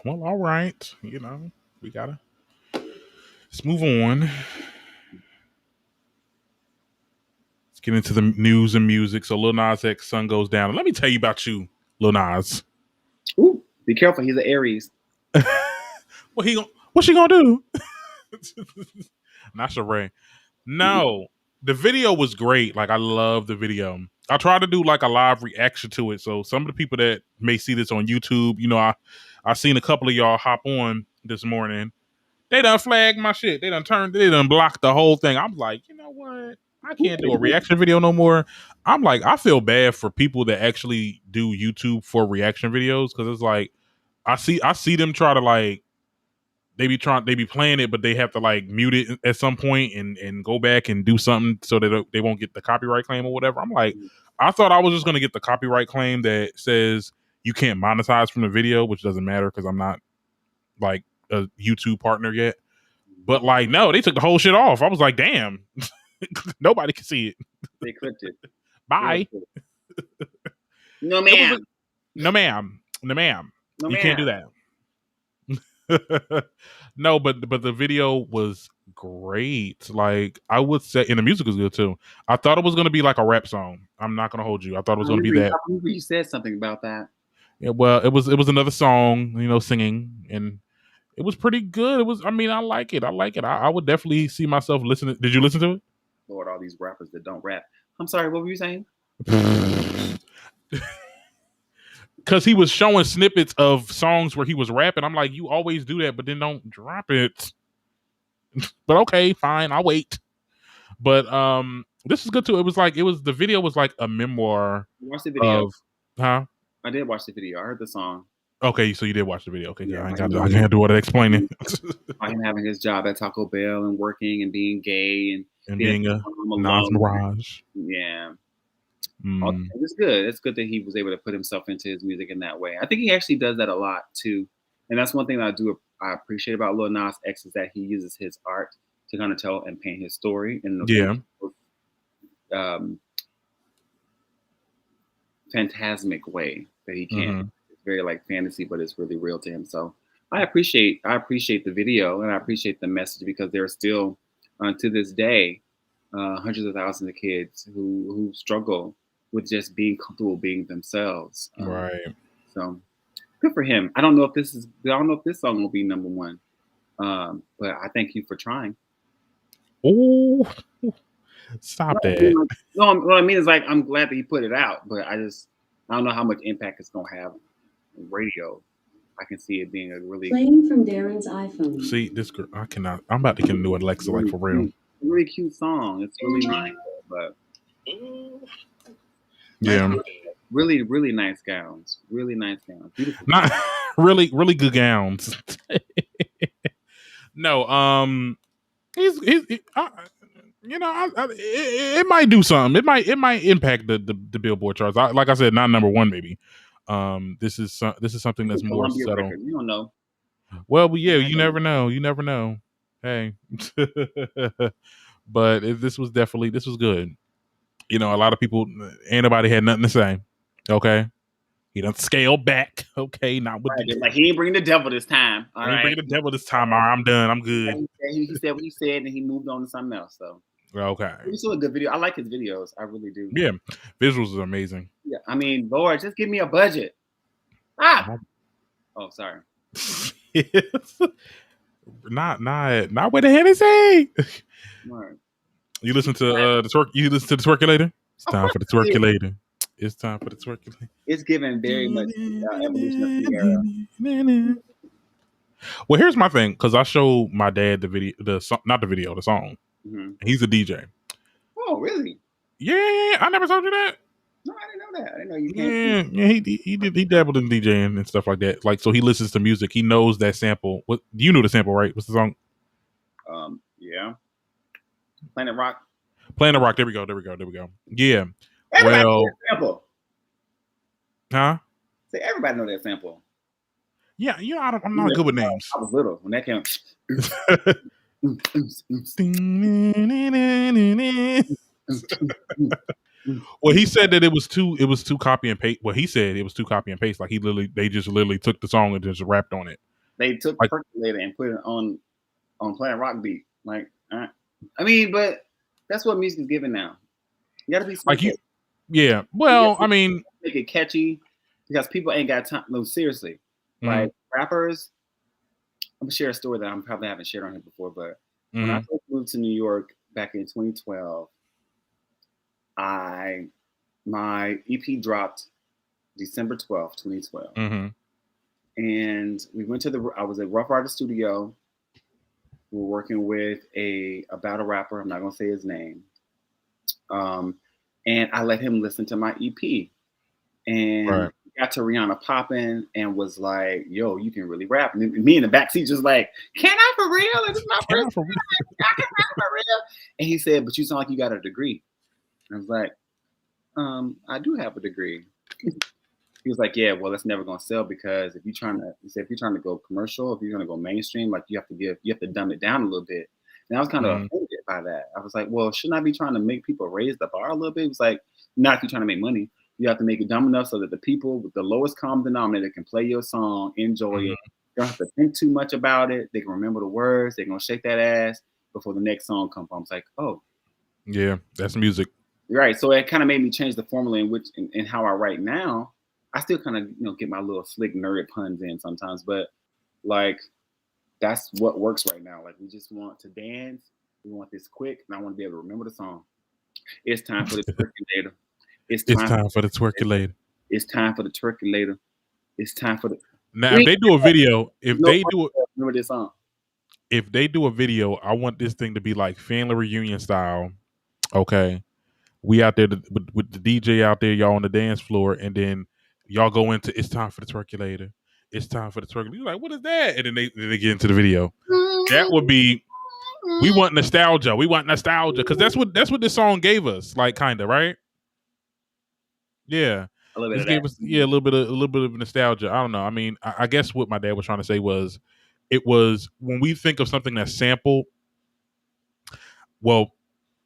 Well, all right. We gotta let's move on. Let's get into the news and music. So Lil Nas X sun goes down. Let me tell you about you, Lil Nas. Ooh, be careful. He's an Aries. What's she gonna do? Not Sheree. No, the video was great. Like, I love the video. I tried to do like a live reaction to it. So some of the people that may see this on YouTube, I seen a couple of y'all hop on this morning. They done flagged my shit. They done blocked the whole thing. I'm like, you know what? I can't do a reaction video no more. I'm like, I feel bad for people that actually do YouTube for reaction videos because it's like, I see them try to like they be playing it, but they have to like mute it at some point and go back and do something so that they won't get the copyright claim or whatever. I'm like, I thought I was just gonna get the copyright claim that says you can't monetize from the video, which doesn't matter because I'm not like a YouTube partner yet. But like, no, they took the whole shit off. I was like, damn, nobody can see it. They clipped it. Bye. No, ma'am. No, ma'am. No, ma'am. No, You ma'am. can't do that. No, but the video was great. Like I would say, and the music was good too. I thought it was gonna be like a rap song. I'm not gonna hold you. I thought it was gonna be that. I remember you said something about that. Yeah, well, it was another song, singing, and it was pretty good. It was. I mean, I like it. I would definitely see myself listening. Did you listen to it? Lord, all these rappers that don't rap. I'm sorry. What were you saying? Because he was showing snippets of songs where he was rapping. I'm like, you always do that, but then don't drop it. But okay, fine, I'll wait. But this is good too. The video was like a memoir. Watch the video. Huh? I did watch the video. I heard the song. Okay, so you did watch the video. Okay, yeah, I can't do all that explaining. Him having his job at Taco Bell and working and being gay and being a Nas Mirage. Yeah. It's good. It's good that he was able to put himself into his music in that way. I think he actually does that a lot too. And that's one thing that I appreciate about Lil Nas X is that he uses his art to kind of tell and paint his story in phantasmic way that he can. It's very like fantasy, but it's really real to him. So I appreciate the video and I appreciate the message because there are still to this day hundreds of thousands of kids who struggle with just being comfortable being themselves. Right. So good for him. I don't know if this song will be number one. But I thank you for trying. Oh, stop that. No, what I mean is like I'm glad that he put it out, but I don't know how much impact it's gonna have on radio. I can see it being a really playing from Darren's iPhone. See this girl, I cannot. I'm about to get a new Alexa like for real. Really cute song. It's really nice, but yeah, really, really nice gowns. Really nice gowns. Beautiful. Not really, really good gowns. No, it might do something. It might impact the Billboard charts. Like I said, not number one, maybe. This is something that's more subtle. Record. You don't know. Well, yeah, you never know. You never know. Hey, but this was good. A lot of people, ain't nobody had nothing to say. Okay, he done scaled back. Okay, not with like he ain't bringing the devil this time. All right, bringing the devil this time. All right, I'm done. I'm good. He said what he said, and he moved on to something else. So okay, it's still a good video. I like his videos. I really do. Yeah, visuals are amazing. Yeah, I mean, Lord, just give me a budget. Oh, sorry. Not with the Hennessy. Right. You listen to the twerk. You listen to the twerkulator. It's time for the twerkulator. It's time for the twerkulator. It's given very much evolution of the era. Well, here's my thing, because I showed my dad the video, the song. Mm-hmm. He's a DJ. Oh, really? Yeah, I never told you that. No, I didn't know that. I didn't know you can't. Yeah, he dabbled in DJing and stuff like that. Like, so he listens to music. He knows that sample. What you know the sample, right? What's the song? Yeah. Planet Rock. Planet Rock. There we go. Yeah. Everybody know that sample. Huh? Say everybody know that sample. Yeah, I'm not good with names. I was little when that came. Well, he said that it was too copy and paste. Well, he said it was too copy and paste. Like they just literally took the song and just rapped on it. They took Percolator and put it on Planet Rock beat. Like, I mean, but that's what music is given now. You gotta be like you. Yeah. Well, I mean, make it catchy because people ain't got time. No, seriously. Like rappers, I'm gonna share a story that I probably haven't shared on here before, but when I first moved to New York back in 2012, my EP dropped December 12th, 2012. And we went to I was at Rough Rider Studio. We were working with a battle rapper. I'm not gonna say his name. And I let him listen to my EP. And got to Rihanna popping and was like, "Yo, you can really rap." And me in the backseat just like, "Can I for real? This is my Can I first for time. I can rap for real." And he said, "But you sound like you got a degree." And I was like, I do have a degree." He was like, "Yeah, well, that's never gonna sell because if you're trying to go commercial, if you're gonna go mainstream, like you have to dumb it down a little bit." And I was kind of offended by that. I was like, "Well, shouldn't I be trying to make people raise the bar a little bit?" It was like, "Not if you're trying to make money. You have to make it dumb enough so that the people with the lowest common denominator can play your song, enjoy it. They don't have to think too much about it. They can remember the words. They're gonna shake that ass before the next song comes on." It's like, oh, Yeah, that's music. right. So it kind of made me change the formula in how I write now. I still kind of get my little slick nerd puns in sometimes, but like that's what works right now. Like we just want to dance. We want this quick, and I want to be able to remember the song. It's time for the percolator. It's It's time. time for the twerkulator. It's time for the percolator. It's time for the. Now, if they do a video, remember this song. if they do a video, I want this thing to be like family reunion style. Okay, we out there with the DJ out there, y'all on the dance floor, and then y'all go into it's time for the twerkulator. It's time for the twerkulator. You're like, what is that? And then they get into the video. That would be. We want nostalgia. We want nostalgia because that's what this song gave us. Like, kind of, right? Yeah. A little bit This of gave that. us a little bit of nostalgia. I don't know. I mean, I guess what my dad was trying to say was, it was when we think of something that's sampled. Well,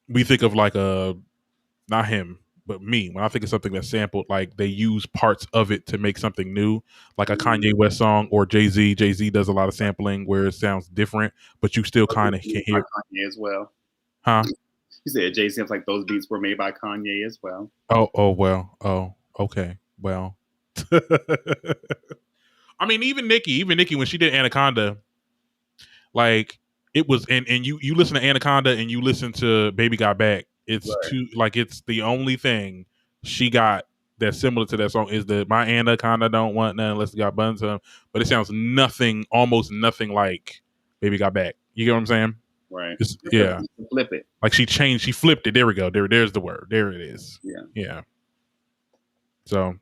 we think of like not him, but me. When I think of something that's sampled, like they use parts of it to make something new, like a Kanye West song or Jay-Z. Jay-Z does a lot of sampling where it sounds different, but you still kind of can hear Kanye as well. Huh? You said Jay seems like those beats were made by Kanye as well. Oh well. Oh, okay. Well. I mean, even Nicki, when she did Anaconda, like it was, and you listen to Anaconda and you listen to Baby Got Back. It's Right. too, like, it's the only thing she got that's similar to that song is that my Anaconda don't want none unless it got buns on, but it sounds almost nothing like Baby Got Back. You get what I'm saying? Right. Yeah. Flip it. Like she flipped it. There we go. There's the word. There it is. Yeah. Yeah. So,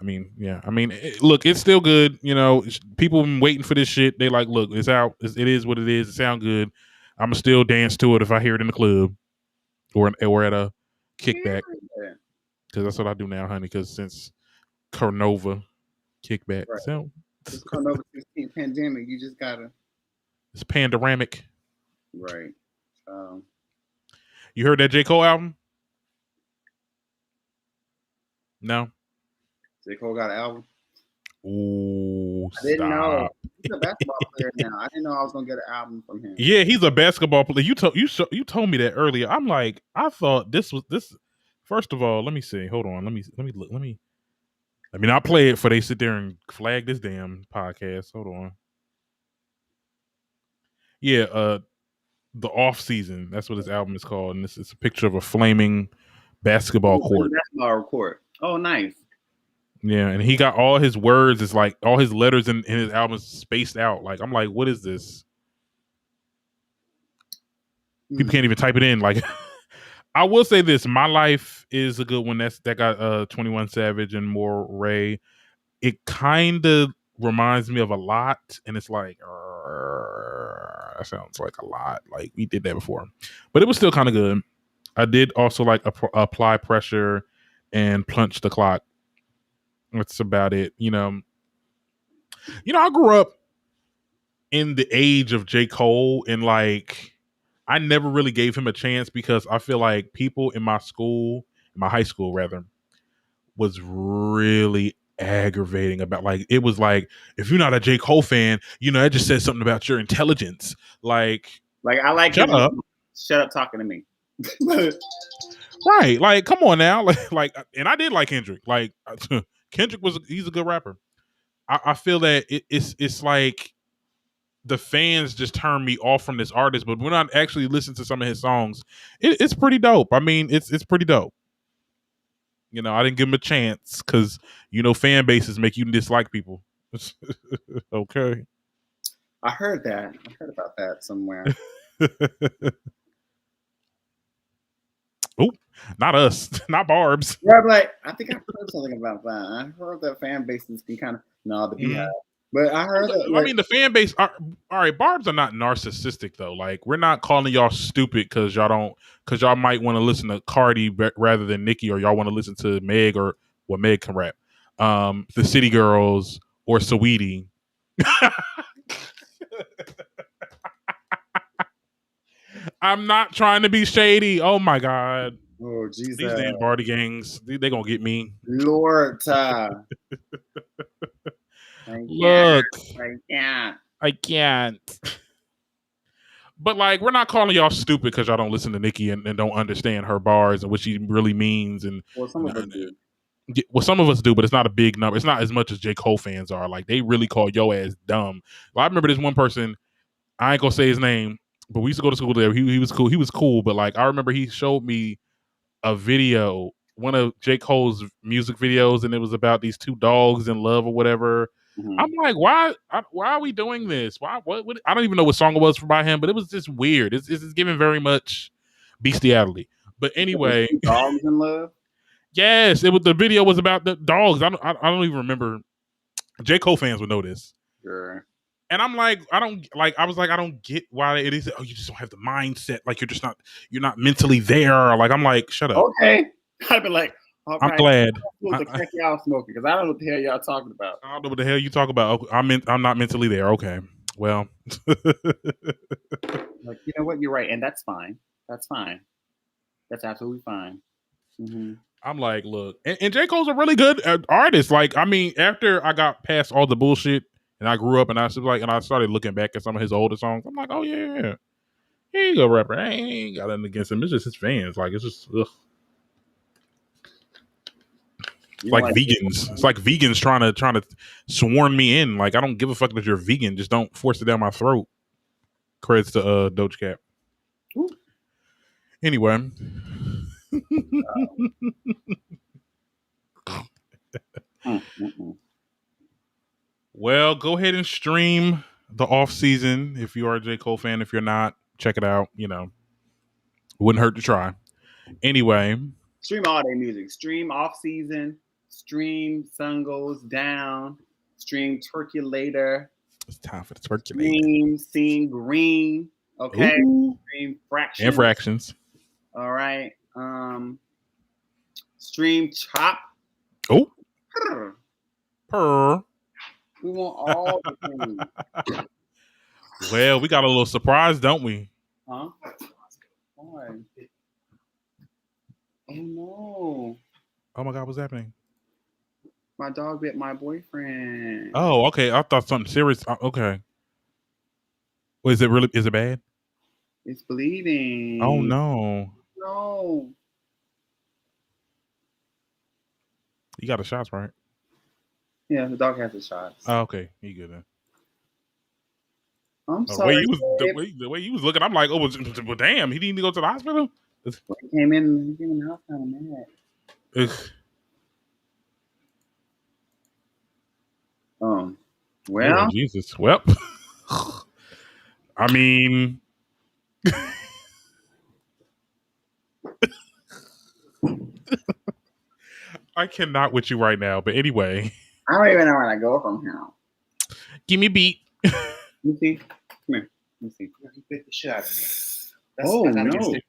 I mean, yeah. I mean, look, it's still good. You know, people been waiting for this shit. They like, look, it's out. It is what it is. It sound good. I'm gonna still dance to it if I hear it in the club or at a kickback. Because that's what I do now, honey. Because since Carnova kickback, right. so it's Carnova 16 pandemic. You just gotta. It's pandoramic. Right. You heard that J. Cole album? No. J. Cole got an album. Ooh, I didn't know. He's a basketball player now. I didn't know I was gonna get an album from him. Yeah, he's a basketball player. You told me that earlier. I'm like, I thought this was this. First of all, let me see. Hold on. Let me look. Let me not play it for they sit there and flag this damn podcast. Hold on. Yeah, the off season. That's what his album is called, and this is a picture of a flaming basketball court. Basketball court. Oh, nice. Yeah, and he got all his words. It's like all his letters in his album spaced out. Like, I'm like, what is this? People can't even type it in. Like, I will say this: My Life is a good one. That got 21 Savage and more Ray. It kind of reminds me of a lot, and it's like that sounds like a lot. Like we did that before, but it was still kind of good. I did also like Apply Pressure and Punch the Clock. That's about it. You know, I grew up in the age of J. Cole, and like I never really gave him a chance because I feel like people in my high school rather, was really aggravating about, like, it was like, if you're not a J. Cole fan, that just says something about your intelligence. Like I like shut him. up. Shut up talking to me. Right. Like, come on now. Like, and I did like Kendrick. Like, Kendrick he's a good rapper. I feel that it's like the fans just turn me off from this artist, but when I actually listen to some of his songs, it's pretty dope. I mean, it's pretty dope. I didn't give him a chance because fan bases make you dislike people. Okay. I heard that. I heard about that somewhere. Oh, not us, not Barb's. Yeah, like I think I heard something about that. I heard that fan bases can kind of the Beehive, but I heard that. I mean, the fan base. All right, Barb's are not narcissistic though. Like, we're not calling y'all stupid because y'all might want to listen to Cardi rather than Nicki, or y'all want to listen to Meg or what Meg can rap. The City Girls or Saweetie. I'm not trying to be shady. Oh my god. Oh Jesus! These damn party gangs, they gonna get me. Lord, Look, I I can't. But like, we're not calling y'all stupid because y'all don't listen to Nicki and don't understand her bars and what she really means. And well, some of us do. Well, some of us do, but it's not a big number. It's not as much as J. Cole fans are. Like, they really call yo ass dumb. Well, I remember this one person. I ain't gonna say his name, but we used to go to school there. He was cool. He was cool, but like, I remember he showed me a video, one of J. Cole's music videos, and it was about these two dogs in love or whatever. Mm-hmm. I'm like, why are we doing this? Why? What? I don't even know what song it was by him, but it was just weird. It's giving very much bestiality. But anyway, dogs in love. Yes, it was. The video was about the dogs. I don't even remember. J. Cole fans would know this. Sure. And I'm like, I don't get why it is. Oh, you just don't have the mindset. Like, you're not mentally there. Like, I'm like, shut up. Okay. I'd be like, all I'm right, glad. the heck y'all smoking, because I don't know what the hell y'all talking about. I don't know what the hell you talk about. I'm not mentally there. Okay. Well. Like, you know what? You're right. And that's fine. That's fine. That's absolutely fine. Mm-hmm. I'm like, look, and J. Cole's a really good artist. Like, I mean, after I got past all the bullshit and I grew up and I started looking back at some of his older songs, I'm like, oh yeah, he ain't a rapper. I ain't got nothing against him. It's just his fans. Like, it's just ugh. It's like vegans. It's like vegans trying to swarm me in. Like, I don't give a fuck that you're vegan. Just don't force it down my throat. Credits to Doja Cat. Ooh. Anyway. Well, go ahead and stream the off season if you are a J. Cole fan. If you're not, check it out. You know, wouldn't hurt to try. Anyway, stream all day music. Stream off season. Stream Sun Goes Down. Stream Turkulator. It's time for the Turkulator. Stream Seeing Green. Okay. Ooh. Stream Fractions. And Fractions. All right. Stream Chop. Oh. Purr. We want all the things. Well, we got a little surprise, don't we? Huh? Why? Oh no. Oh my God, what's happening? My dog bit my boyfriend. Oh, okay. I thought something serious. Okay. Well, is it bad? It's bleeding. Oh no. No. You got the shots, right? Yeah, the dog has the shots. Oh, okay. You good then. I'm sorry. The way you was looking, I'm like, oh, well, damn, he didn't go to the hospital? He came in the house kind of mad. Well. Oh, Jesus. Well, I mean, I cannot with you right now. But anyway, I don't even know where to go from here. Give me a beat. Let me see. Come here. Let me see. He bit the shit out of me.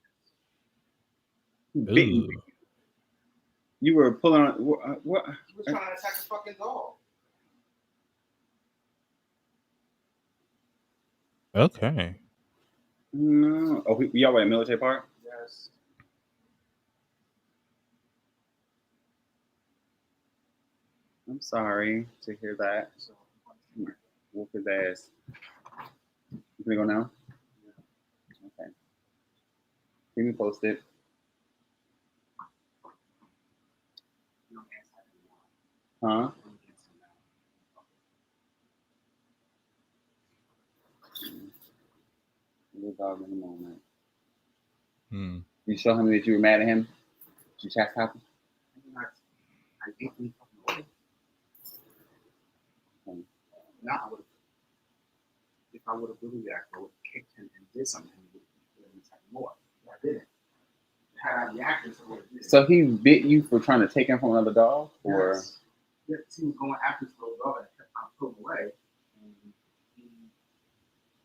No. You were pulling on what? He was trying to attack the fucking dog. Okay. No. Oh, y'all were at Military Park? Yes. I'm sorry to hear that. Whoop his ass. You gonna go now? Yeah. Okay. Keep me posted. Huh? Little dog in the moment. You show him that you were mad at him? Did you chastise him? I hate me fucking away. Now I would have. If I would have really reacted, I would have kicked him and did something. He would have attacked more. But I didn't. had the actress or whatever. So he bit you for trying to take him from another dog, or? Yes. Yes, he was going after this little dog that kept on pulling away, and he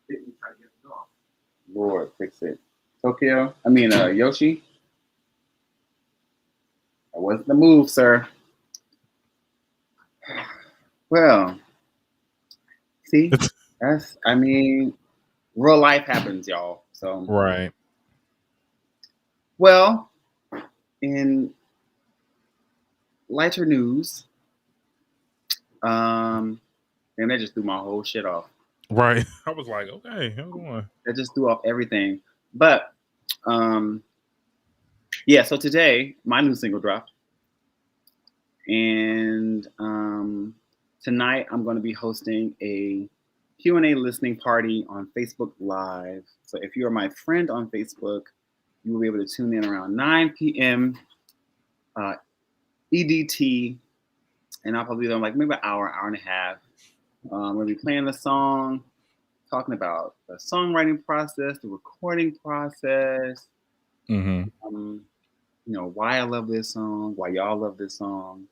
bit me trying to get the dog. Lord, fix it. Yoshi. That wasn't the move, sir. Well, see, real life happens, y'all. So, right. Well, in lighter news, and they just threw my whole shit off. Right. I was like, okay, hold on. They just threw off everything. But, yeah, so today, my new single dropped. And tonight, I'm going to be hosting a Q&A listening party on Facebook Live. So if you're my friend on Facebook, you will be able to tune in around 9 p.m. EDT. And I'll probably be there like maybe an hour and a half. We'll be playing the song, talking about the songwriting process, the recording process, why I love this song, why y'all love this song.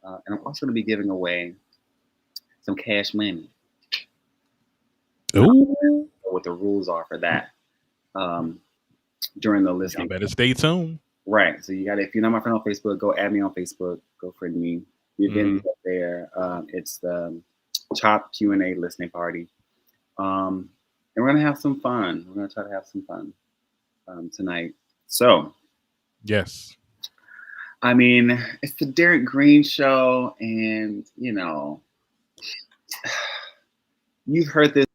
And I'm also going to be giving away some cash money. Ooh. What the rules are for that during the listening. You better stay tuned. Right. So you got to, if you're not my friend on Facebook, go add me on Facebook. Go friend me. The event is up there. It's the Chop Q&A listening party. And we're going to have some fun. We're going to try to have some fun tonight. So. Yes. I mean, it's the Darren Green show. And, you've heard this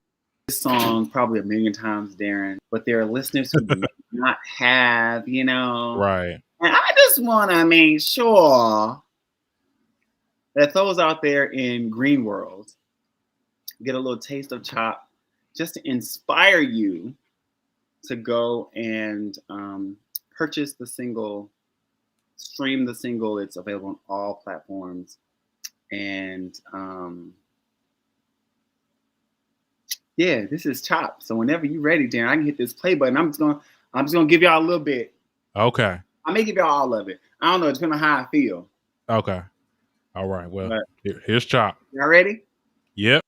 song probably a million times, Darren. But there are listeners who do not have, Right. And I just want to make sure that those out there in Green World get a little taste of Chop, just to inspire you to go and purchase the single, stream the single. It's available on all platforms. And yeah, this is Chop. So whenever you're ready, Darren, I can hit this play button. I'm just gonna give y'all a little bit. Okay. I may give y'all all of it. I don't know, depending on how I feel. Okay. All right. Well, here's Chop. Y'all ready? Yep.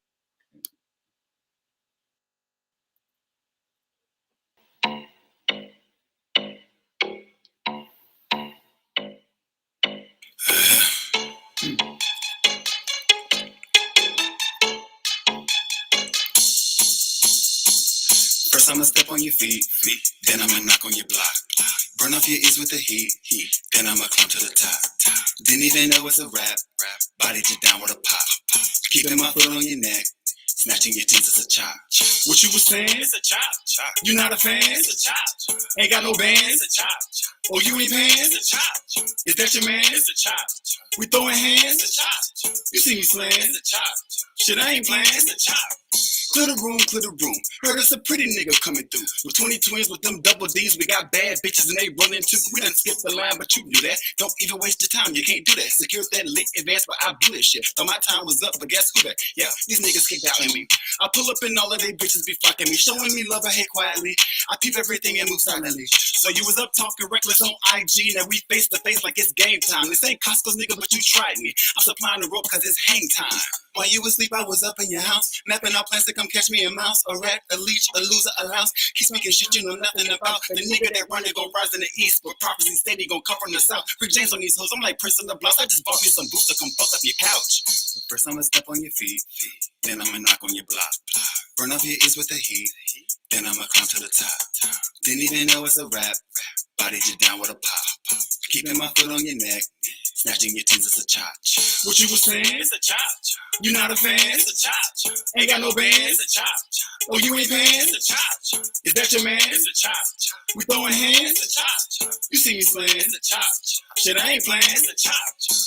First I'ma step on your feet, then I'ma knock on your block. Burn off your ears with the heat, then I'ma climb to the top. Didn't even know it's a rap, bodied you down with a pop. Keeping my foot on your neck, snatching your teeth, it's a chop. What you was saying? It's a chop. You not a fan? It's a chop. Ain't got no bands? It's a chop. Oh, you ain't paying? It's a chop. Is that your man? It's a chop. We throwing hands? It's a chop. You see me slaying? It's a chop. Shit, I ain't playing? It's a chop. Clear the room, clear the room. Heard us a pretty nigga coming through. With 20 twins with them double D's, we got bad bitches and they running too. We done skip the line, but you do that. Don't even waste your time, you can't do that. Secure that lit advance, but I blew this shit. Thought my time was up, but guess who that? Yeah, these niggas kicked out in me. I pull up and all of they bitches be flocking me. Showing me love, I hate quietly. I peep everything and move silently. So you was up talking reckless on IG. Now we face to face like it's game time. This ain't Costco's nigga, but you tried me. I'm supplying the rope cause it's hang time. While you was asleep, I was up in your house. Napping out plans to come catch me a mouse. A rat, a leech, a loser, a louse. Keeps making shit you know nothing about. The nigga that run it gon' rise in the east, but prophecy steady gon' come from the south. Rick James on these hoes, I'm like Prince on the blouse. I just bought me some boots to come fuck up your couch. But first I'ma step on your feet, then I'ma knock on your block. Burn off your ears with the heat, then I'ma climb to the top. Didn't even know it's a rap, bodied you down with a pop. Keeping my foot on your neck, snatching your teeth, it's a chop. What you was saying? It's a chop. You not a fan? It's a chop. Ain't got no bands? It's a chop. Oh, you ain't paying? It's a chop. Is that your man? It's a chop. We throwing hands? It's a chop. You see me slaying? It's a chop. Shit, I ain't playing? It's a chop.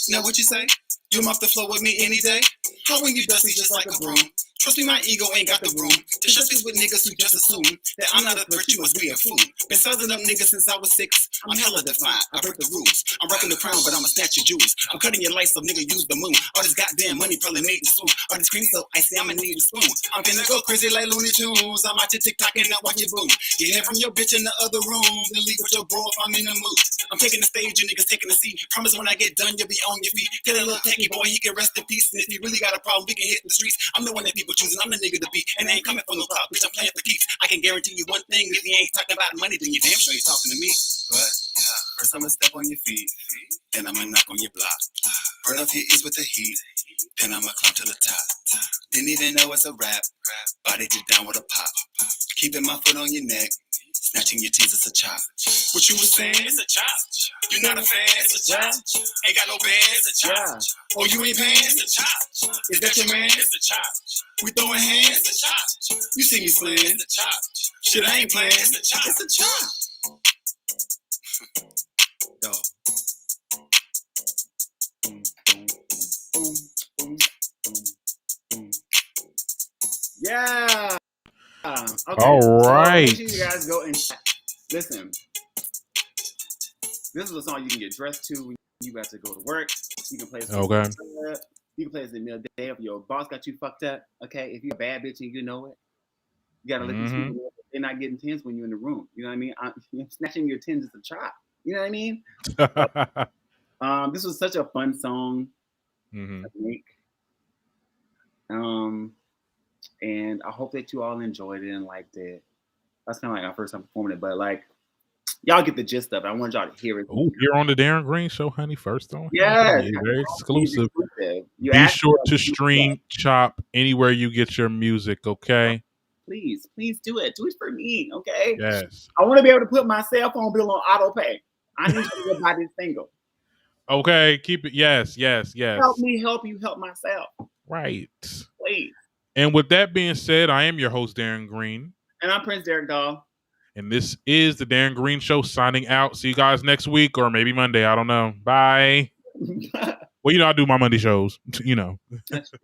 Now what you say? You off the floor with me any day? How when you dusty just like a broom? Trust me, my ego ain't got the room to shut this with niggas who just assume that I'm not a threat, you must be a fool. Been sizing up niggas since I was 6. I'm hella defiant, I break the rules. I'm rocking the crown, but I'ma snatch your jewels. I'm cutting your lights up, nigga, use the moon. All this goddamn money probably made the swoon. All this cream so icy, I'ma need a spoon. I'm finna go crazy like Looney Tunes. I'm out to TikTok and not watch your boom. You hear from your bitch in the other room. Then leave with your bro if I'm in the mood. I'm taking the stage, you niggas taking the seat. Promise when I get done, you'll be on your feet. Tell a little tacky boy he can rest in peace. And if he really got a problem, we can hit the streets. I'm the one that people choosing. I'm the nigga to be. And I ain't coming from no cloud, bitch. I'm playing for keeps. I can guarantee you one thing: if you ain't talking about money, then you damn sure ain't talking to me. But first I'ma step on your feet, then I'ma knock on your block. Burn off your ears with the heat, then I'ma climb to the top. Didn't even know it's a rap. Body you down with a pop. Keeping my foot on your neck. Snatching your teeth, it's a chop. What you was saying? It's a chop. You not a fan? It's a chop. Ain't got no band? It's a chop. Oh, you ain't paying? It's a chop. Is that your man? It's a chop. We throwing hands? It's a chop. You see me slaying? It's a chop. Shit, I ain't playing. It's a chop. It's a chop. Dog. Boom, boom, boom, boom, boom, boom. Yeah. Okay. All right. So make sure you guys go and listen. This is a song you can get dressed to when you got to go to work. You can play it. Okay. You can play it in the middle of the day if your boss got you fucked up. Okay. If you're a bad bitch and you know it, you gotta let these people. They're not getting tens when you're in the room. You know what I mean? Snatching your tens is a chop. You know what I mean? This was such a fun song to make. And I hope that you all enjoyed it and liked it. That's kind of like our first time performing it, but like, y'all get the gist of it. I want y'all to hear it. Oh, you're on the Darren Green Show, honey. First on. Yeah, very exclusive. You Be sure to stream Chop anywhere you get your music, okay? Please do it. Do it for me, okay? Yes. I want to be able to put my cell phone bill on auto pay. I need you to buy this single. Okay, keep it. Yes. Help me help you help myself. Right. Please. And with that being said, I am your host, Darren Green. And I'm Prince Derek Doll. And this is the Darren Green Show signing out. See you guys next week or maybe Monday. I don't know. Bye. Well, I do my Monday shows, That's true.